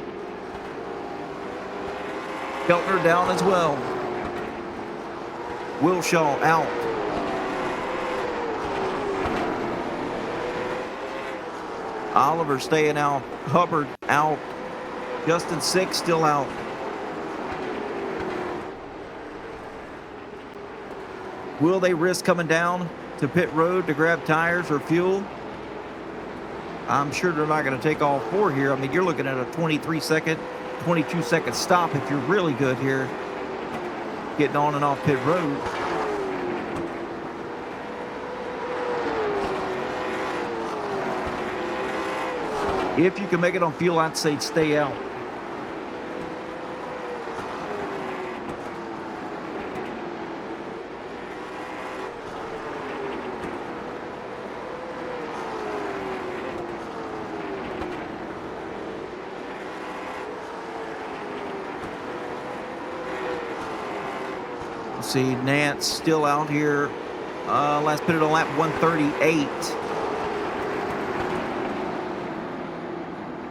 Keltner down as well. Wilshaw out. Oliver staying out. Hubbard out. Justin Sick still out. Will they risk coming down to pit road to grab tires or fuel? I'm sure they're not going to take all 4 here. I mean, you're looking at a 23-second, 22-second stop if you're really good here, getting on and off pit road. If you can make it on fuel, I'd say stay out. See, Nance still out here. Last pitted on lap 138.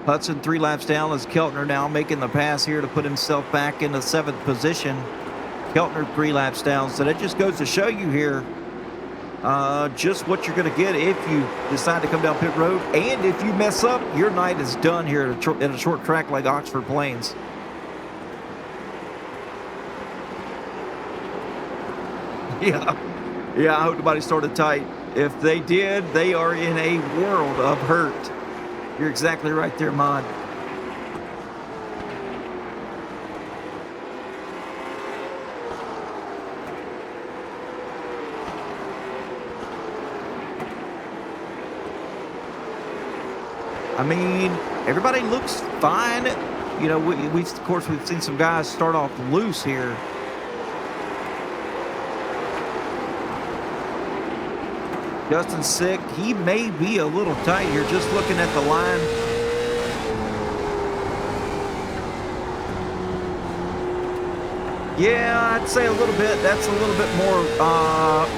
Hudson 3 laps down as Keltner now making the pass here to put himself back in the 7th position. Keltner 3 laps down. So that just goes to show you here just what you're going to get if you decide to come down pit road. And if you mess up, your night is done here at a short track like Oxford Plains. Yeah, I hope nobody started tight. If they did, they are in a world of hurt. You're exactly right there, Mod. I mean, everybody looks fine. You know, we've seen some guys start off loose here. Justin Sick, he may be a little tight here just looking at the line. Yeah, I'd say a little bit. That's a little bit more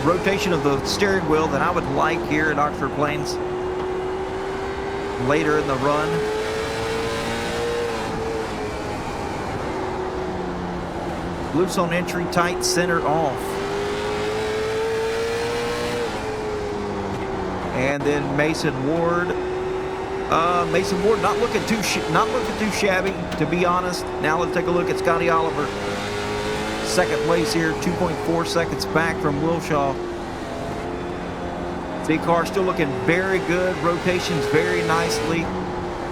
rotation of the steering wheel than I would like here at Oxford Plains later in the run. Loose on entry, tight center off. And then Mason Ward. Mason Ward not looking too shabby, to be honest. Now let's take a look at Scotty Oliver. 2nd place here, 2.4 seconds back from Wilshaw. C-Car still looking very good. Rotations very nicely.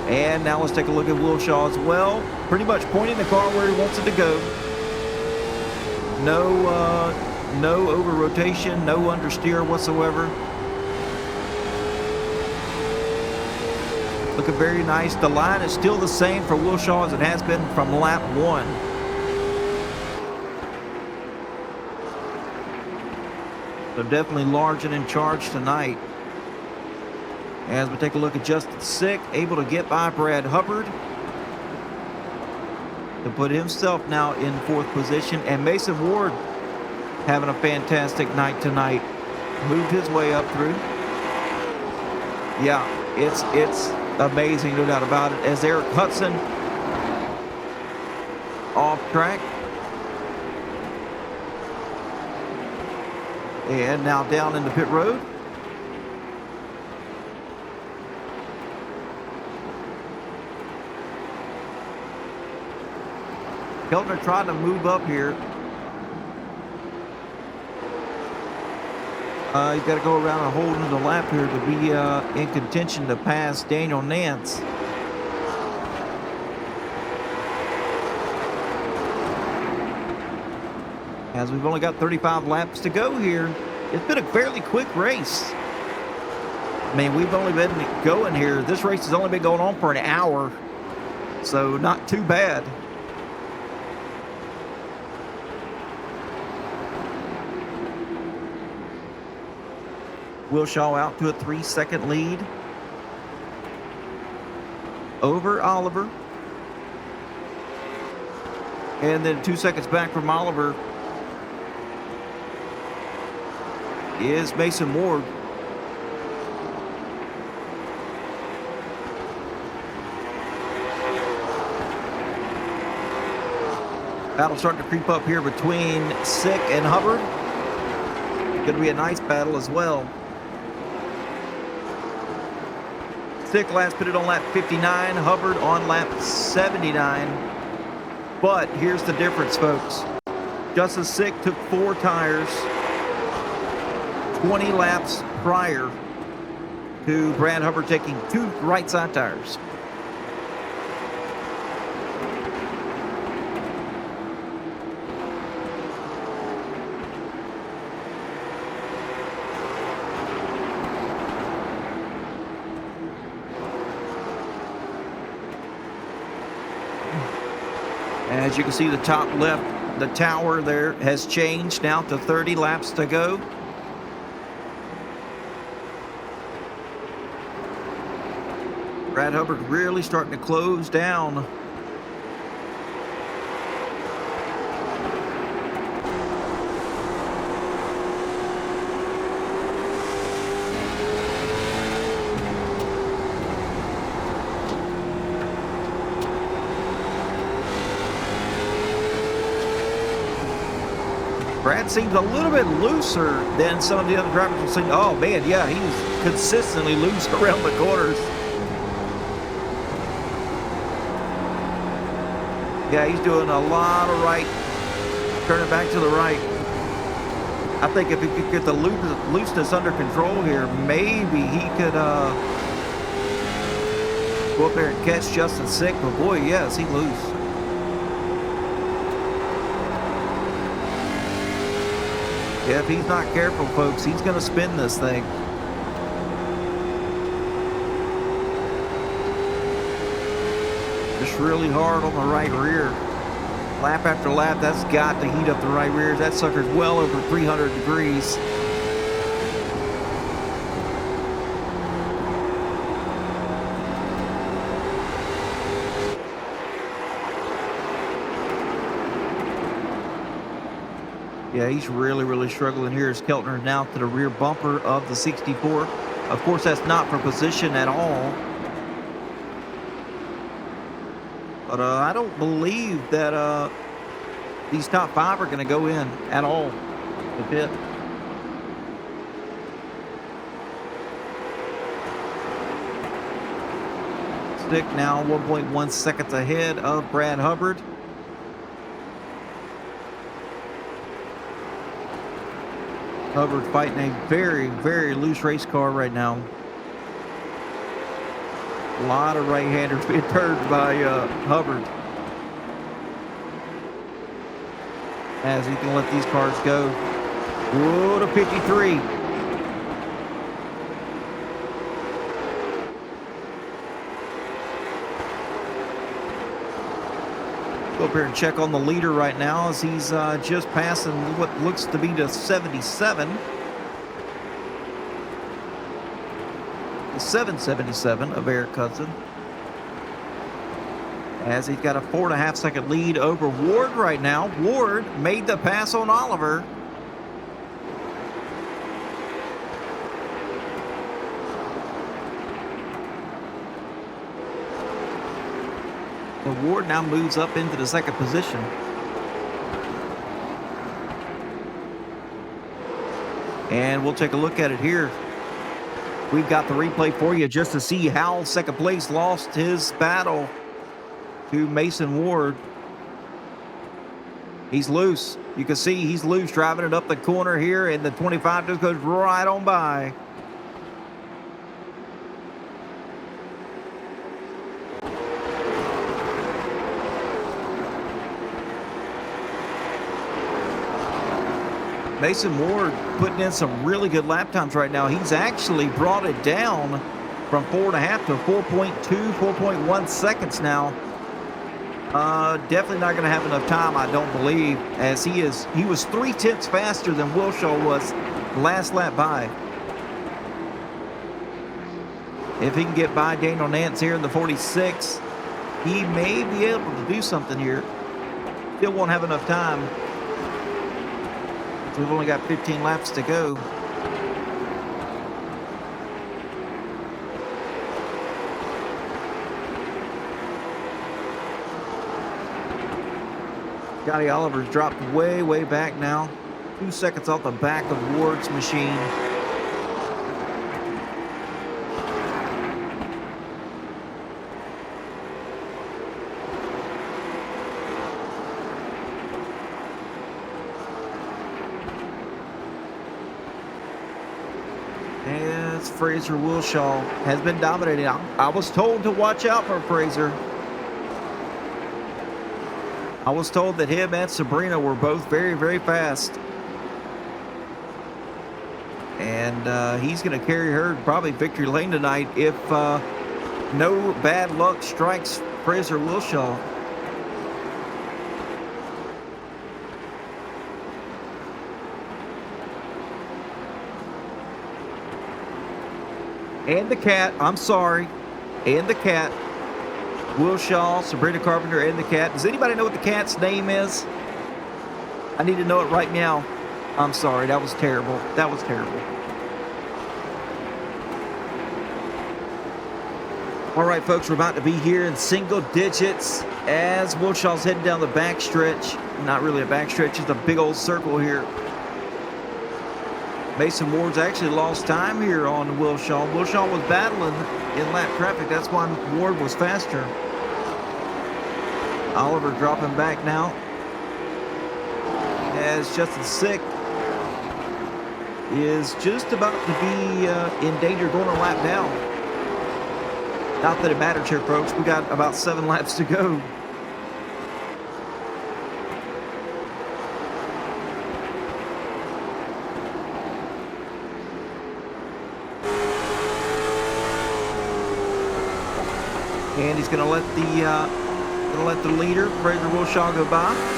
And now let's take a look at Wilshaw as well. Pretty much pointing the car where he wants it to go. No over rotation, no understeer whatsoever. Looking very nice. The line is still the same for Wilshaw as it has been from lap 1. So definitely large and in charge tonight. As we take a look at Justin Sick, able to get by Brad Hubbard to put himself now in 4th position. And Mason Ward having a fantastic night tonight. Moved his way up through. Yeah, it's amazing, no doubt about it. As Eric Hudson off track. And now down into pit road. Keltner trying to move up here. He's got to go around a whole nother lap here to be in contention to pass Daniel Nance. As we've only got 35 laps to go here. It's been a fairly quick race. I mean, we've only been going here. This race has only been going on for an hour, so not too bad. Wilshaw out to a 3-second lead over Oliver. And then 2 seconds back from Oliver is Mason Ward. Battle starting to creep up here between Sick and Hubbard. Going to be a nice battle as well. Sick last pitted on lap 59, Hubbard on lap 79. But here's the difference, folks. Justin Sick took 4 tires 20 laps prior to Brad Hubbard taking 2 right side tires. As you can see, the top left, the tower there has changed now to 30 laps to go. Brad Hubbard really starting to close down. Brad seems a little bit looser than some of the other drivers will say. Oh man, yeah, he's consistently loose around the corners. Yeah, he's doing a lot of right, turning back to the right. I think if he could get the looseness under control here, maybe he could go up there and catch Justin Sick. But boy, yes, he's loose. Yeah, if he's not careful, folks, he's going to spin this thing. Just really hard on the right rear. Lap after lap, that's got to heat up the right rear. That sucker's well over 300 degrees. Yeah, he's really struggling here as Keltner now to the rear bumper of the 64. Of course, that's not for position at all. But I don't believe that these top 5 are going to go in at all to pit. Stick now 1.1 seconds ahead of Brad Hubbard. Hubbard fighting a very loose race car right now. A lot of right-handers being turned by Hubbard. As he can let these cars go. Whoa, to 53. Go up here and check on the leader right now as he's just passing what looks to be the 77. The 777 of Eric Hudson. As he's got a 4.5 second lead over Ward right now. Ward made the pass on Oliver. The Ward now moves up into the second position. And we'll take a look at it here. We've got the replay for you just to see how second place lost his battle to Mason Ward. He's loose. You can see he's loose driving it up the corner here, and the 25 just goes right on by. Mason Ward putting in some really good lap times right now. He's actually brought it down from 4.5 to 4.2, 4.1 seconds now. Definitely not going to have enough time, I don't believe, as he was 0.3 faster than Wilshaw was last lap by. If he can get by Daniel Nance here in the 46, he may be able to do something here. Still won't have enough time. We've only got 15 laps to go. Scotty Oliver's dropped way, way back now. 2 seconds off the back of Ward's machine. As Fraser Wilshaw has been dominating. I was told to watch out for Fraser. I was told that him and Sabrina were both very, very fast. And he's going to carry her probably victory lane tonight if no bad luck strikes Fraser Wilshaw. And the cat, I'm sorry, and the cat. Wilshaw, Sabrina Carpenter, and the cat. Does anybody know what the cat's name is? I need to know it right now. I'm sorry, that was terrible. That was terrible. All right, folks, we're about to be here in single digits as Wilshaw's heading down the backstretch. Not really a backstretch, just a big old circle here. Mason Ward's actually lost time here on Wilshaw. Wilshaw was battling in lap traffic. That's why Ward was faster. Oliver dropping back now as Justin Sick is just about to be in danger going a lap down. Not that it matters here, folks. We got about 7 laps to go. And he's going to let the leader, Fraser Wilshaw, go by.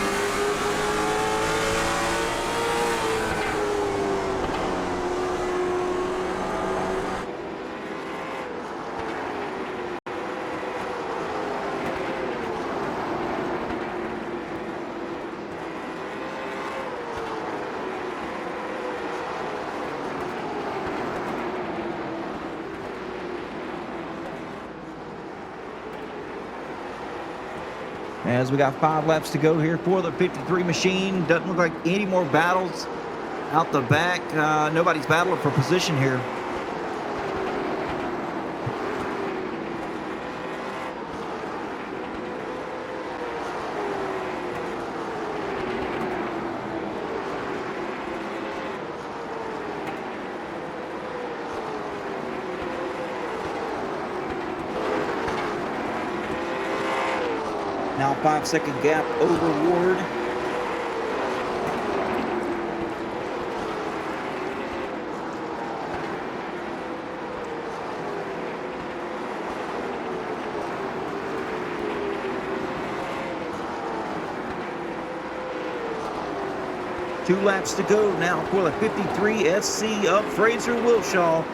As we got 5 laps to go here for the 53 machine. Doesn't look like any more battles out the back. Nobody's battling for position here. Now 5-second gap over Ward. Two laps to go now for the 53 SC of Fraser Wilshaw.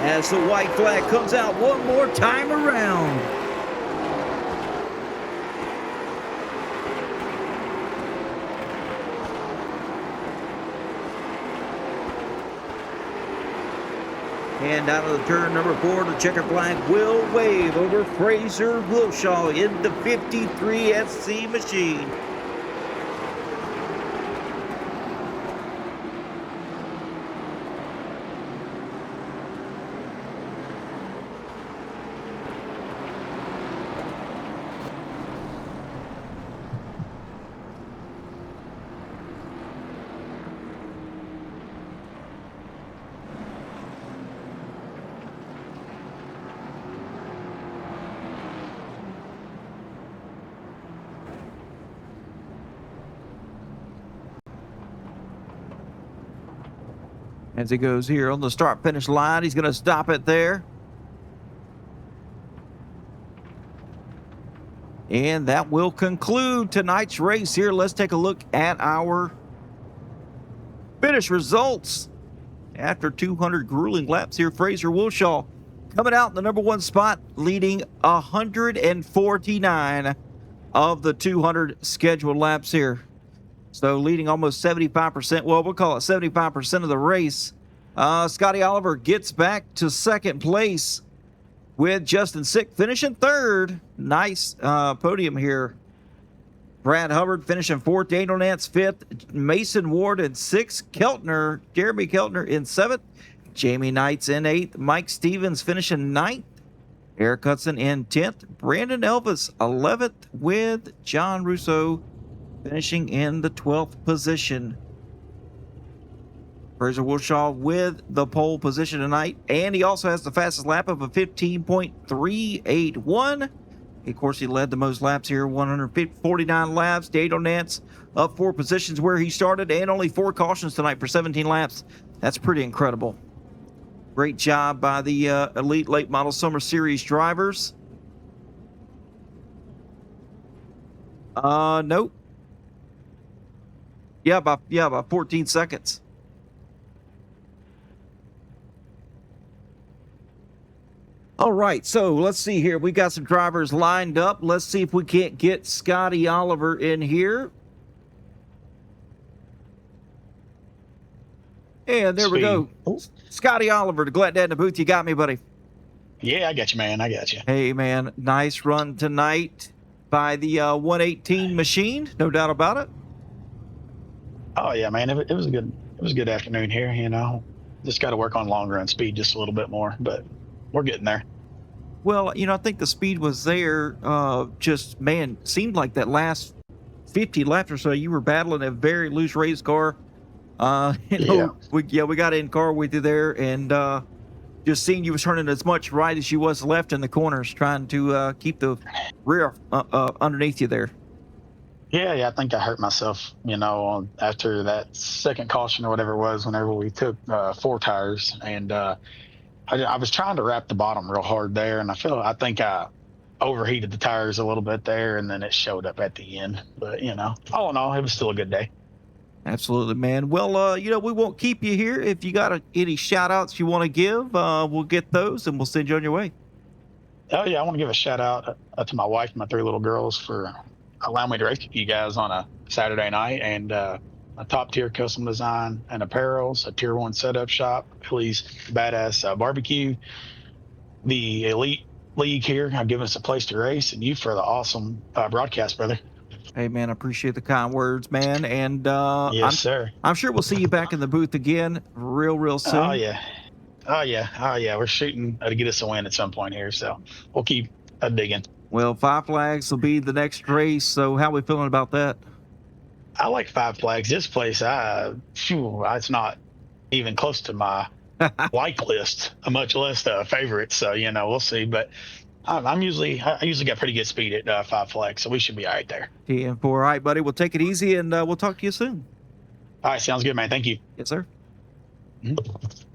As the white flag comes out one more time around. And out of the turn number 4, the checker flag will wave over Fraser Wilshaw in the 53 SC machine. as he goes here on the start-finish line. He's going to stop it there. And that will conclude tonight's race here. Let's take a look at our finish results. After 200 grueling laps here, Fraser Wilshaw coming out in the number 1 spot, leading 149 of the 200 scheduled laps here. So leading almost 75%. Well, we'll call it 75% of the race. Scotty Oliver gets back to second place with Justin Sick finishing third. Nice podium here. Brad Hubbard finishing fourth. Daniel Nance fifth. Mason Ward in sixth. Jeremy Keltner in seventh. Jamie Knights in eighth. Mike Stevens finishing ninth. Eric Hudson in 10th. Brandon Elvis 11th, with John Russo finishing in the 12th position. Fraser Wilshaw with the pole position tonight, and he also has the fastest lap of a 15.381. Of course, he led the most laps here, 149 laps. Daniel Nance up 4 positions where he started, and only 4 cautions tonight for 17 laps. That's pretty incredible. Great job by the Elite Late Model Summer Series drivers. Nope. Yeah, by 14 seconds. All right, so let's see here. We got some drivers lined up. Let's see if we can't get Scotty Oliver in here. And there we go. Scotty Oliver, the Glad Dad in the booth. You got me, buddy. Yeah, I got you, man. I got you. Hey, man, nice run tonight by the 118 machine, no doubt about it. Oh yeah, man. It was a good afternoon here. You know, just got to work on long run speed just a little bit more, but we're getting there. Well, I think the speed was there. Just, man, seemed like that last 50 laps or so, you were battling a very loose race car. We got in car with you there, and just seeing you was turning as much right as you was left in the corners, trying to keep the rear underneath you there. Yeah, I think I hurt myself, after that second caution or whatever it was, whenever we took 4 tires, and I was trying to wrap the bottom real hard there, and I think I overheated the tires a little bit there, and then it showed up at the end. But all in all, it was still a good day. Absolutely, man. Well, we won't keep you here. If you got any shout outs you want to give, we'll get those and we'll send you on your way. Oh yeah, I want to give a shout out to my wife and my 3 little girls for allowing me to race with you guys on a Saturday night, and a top tier custom design and apparels, a tier 1 setup shop, Philly's Badass Barbecue, the Elite League here have given us a place to race, and you for the awesome broadcast, brother. Hey, man, I appreciate the kind words, man. And yes, sir. I'm sure we'll see you back in the booth again real soon. Oh yeah. We're shooting to get us a win at some point here, so we'll keep digging. Well, 5 Flags will be the next race. So how are we feeling about that? I like 5 Flags. This place, it's not even close to my like list, much less favorites. So we'll see. But I usually got pretty good speed at 5 Flags, so we should be all right there. 10-4. All right, buddy. We'll take it easy, and we'll talk to you soon. All right, sounds good, man. Thank you. Yes, sir. Mm-hmm.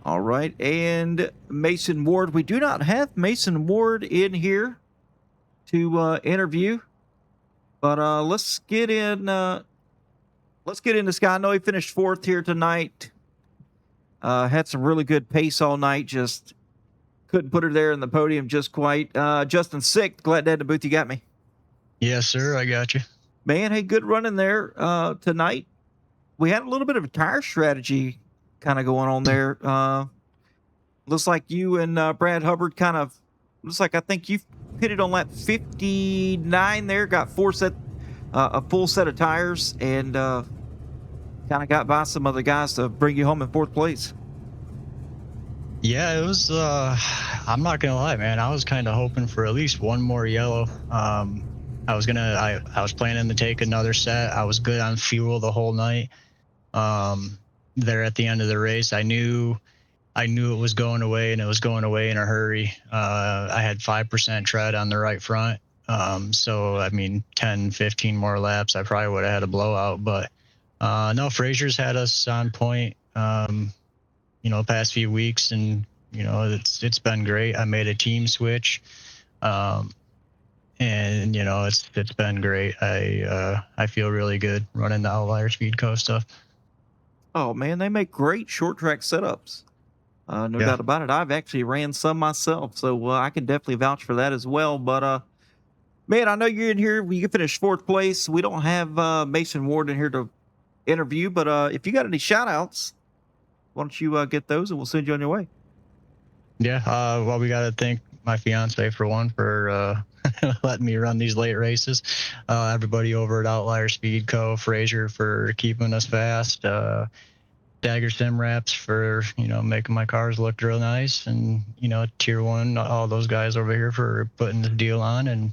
All right, and Mason Ward. We do not have Mason Ward in here to interview, but let's get in. Let's get into Scott. I know he finished 4th here tonight. Had some really good pace all night. Just couldn't put her there in the podium just quite. Justin Sick, Glad Dad in the booth. You got me. Yes, sir. I got you. Man, hey, good running there tonight. We had a little bit of a tire strategy kind of going on there. Looks like you and Brad Hubbard I think you pitted on lap 59 there, got a full set of tires, and kind of got by some other guys to bring you home in 4th place. Yeah, it was, I'm not going to lie, man. I was kind of hoping for at least one more yellow. I was planning to take another set. I was good on fuel the whole night. There at the end of the race, I knew it was going away, and it was going away in a hurry. I had 5% tread on the right front. So 10, 15 more laps, I probably would have had a blowout, but no, Fraser's had us on point. Past few weeks, and it's been great. I made a team switch, and it's been great. I feel really good running the Outlier Speed Co stuff. Oh man, they make great short track setups. No Yeah. doubt about it. I've actually ran some myself, so I can definitely vouch for that as well. But man, I know you're in here. You finished fourth place. We don't have Mason Ward in here to interview, but if you got any shout outs, why don't you get those and we'll send you on your way. Yeah. Well, we got to thank my fiance for one for letting me run these late races. Everybody over at Outlier Speed Co. Frazier for keeping us fast. Dagger Sim Wraps for making my cars look real nice, and Tier 1, all those guys over here for putting the deal on and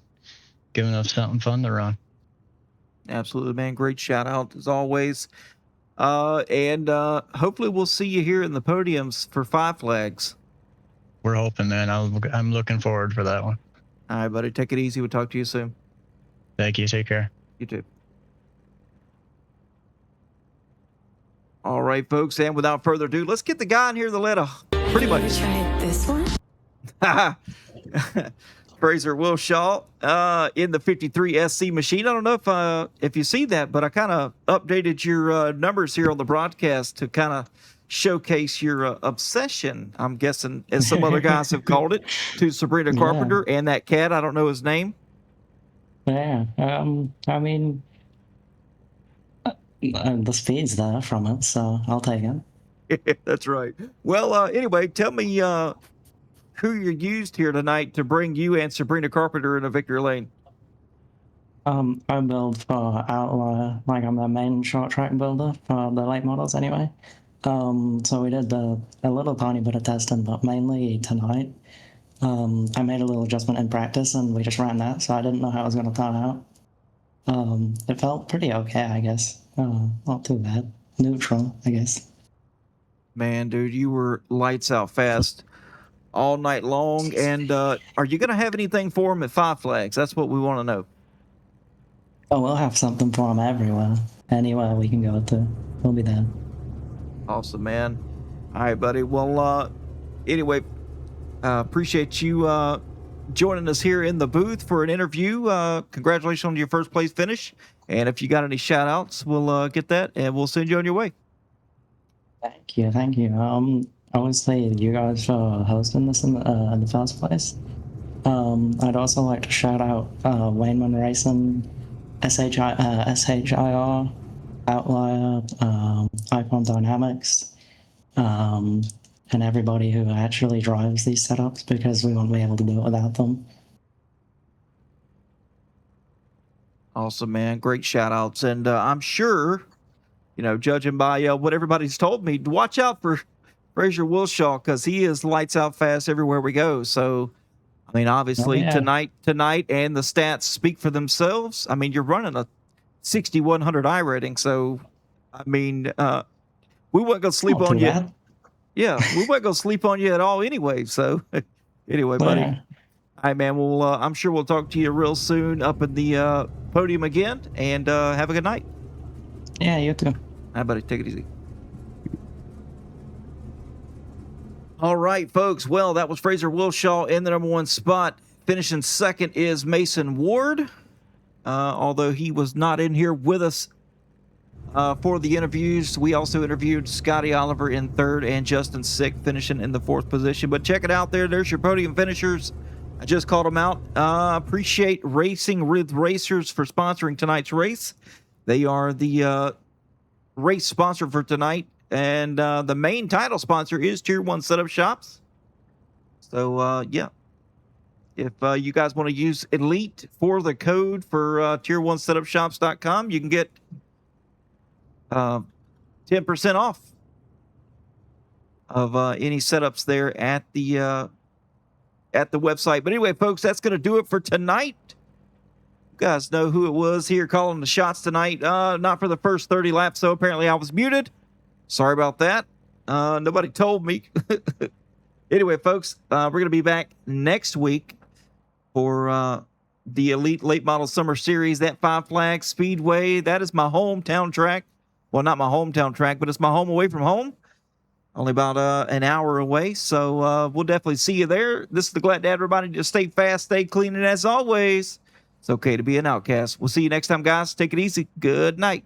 giving us something fun to run. Absolutely, man. Great shout out as always. And hopefully we'll see you here in the podiums for Five Flags. We're hoping, man. I'm looking forward for that one. All right, buddy. Take it easy. We'll talk to you soon. Thank you. Take care. You too. All right, folks. And without further ado, let's get the guy in here that led a pretty much. Try this one. Fraser Wilshaw in the 53 SC machine. I don't know if you see that, but I kind of updated your numbers here on the broadcast to kind of showcase your obsession, I'm guessing, as some other guys have called it, to Sabrina Carpenter and that cat. I don't know his name. Yeah, I mean, the speed's there from it, so I'll take it. That's right. Well, anyway, tell me who you used here tonight to bring you and Sabrina Carpenter into victory lane. I build for Outlier, like I'm the main short track builder for the late models anyway. So we did a little tiny bit of testing, but mainly tonight. I made a little adjustment in practice and we just ran that, so I didn't know how it was going to turn out. It felt pretty okay, I guess. Not too bad. Neutral, I guess. Man, dude, you were lights out fast all night long. And are you going to have anything for him at Five Flags? That's what we want to know. Oh, we'll have something for him everywhere. Anywhere we can go to. We'll be there. Awesome, man. All right, buddy. Well, anyway, appreciate you joining us here in the booth for an interview. Congratulations on your first place finish. And if you got any shout outs, we'll get that and we'll send you on your way. Thank you, thank you. Obviously, you guys for hosting this in the first place. I'd also like to shout out Wayneman Racing, SHIR, Outlier, Icon Dynamics, and everybody who actually drives these setups, because we won't be able to do it without them. Awesome, man. Great shout outs. And I'm sure, judging by what everybody's told me, watch out for Fraser Wilshaw, because he is lights out fast everywhere we go. So, I mean, obviously tonight and the stats speak for themselves. I mean, you're running a 6,100 I rating. So, I mean, we weren't going to sleep on you. Bad. Yeah, we weren't going to sleep on you at all anyway. So, anyway, buddy. Yeah. All right, man. Well, I'm sure we'll talk to you real soon up in the podium again, and have a good night. Yeah, you too. All right, buddy. Take it easy. All right, folks. Well, that was Fraser Wilshaw in the number one spot. Finishing second is Mason Ward, although he was not in here with us for the interviews. We also interviewed Scotty Oliver in third and Justin Sick finishing in the fourth position. But check it out there. There's your podium finishers. I just called them out. Appreciate Racing with Racers for sponsoring tonight's race. They are the race sponsor for tonight. And the main title sponsor is Tier 1 Setup Shops. So, yeah. If you guys want to use Elite for the code for tier1setupshops.com, you can get 10% off of any setups there at the website. But anyway, folks, that's going to do it for tonight. You guys know who it was here calling the shots tonight. Not for the first 30 laps, so apparently I was muted. Sorry about that. Nobody told me. Anyway, folks, we're going to be back next week for the Elite Late Model Summer Series, that Five Flags Speedway. That is my hometown track. Well, not my hometown track, but it's my home away from home. only about an hour away. So we'll definitely see you there. This is the Glad Dad. Everybody just stay fast, stay clean, and as always, it's okay to be an outcast. We'll see you next time, guys. Take it easy. Good night.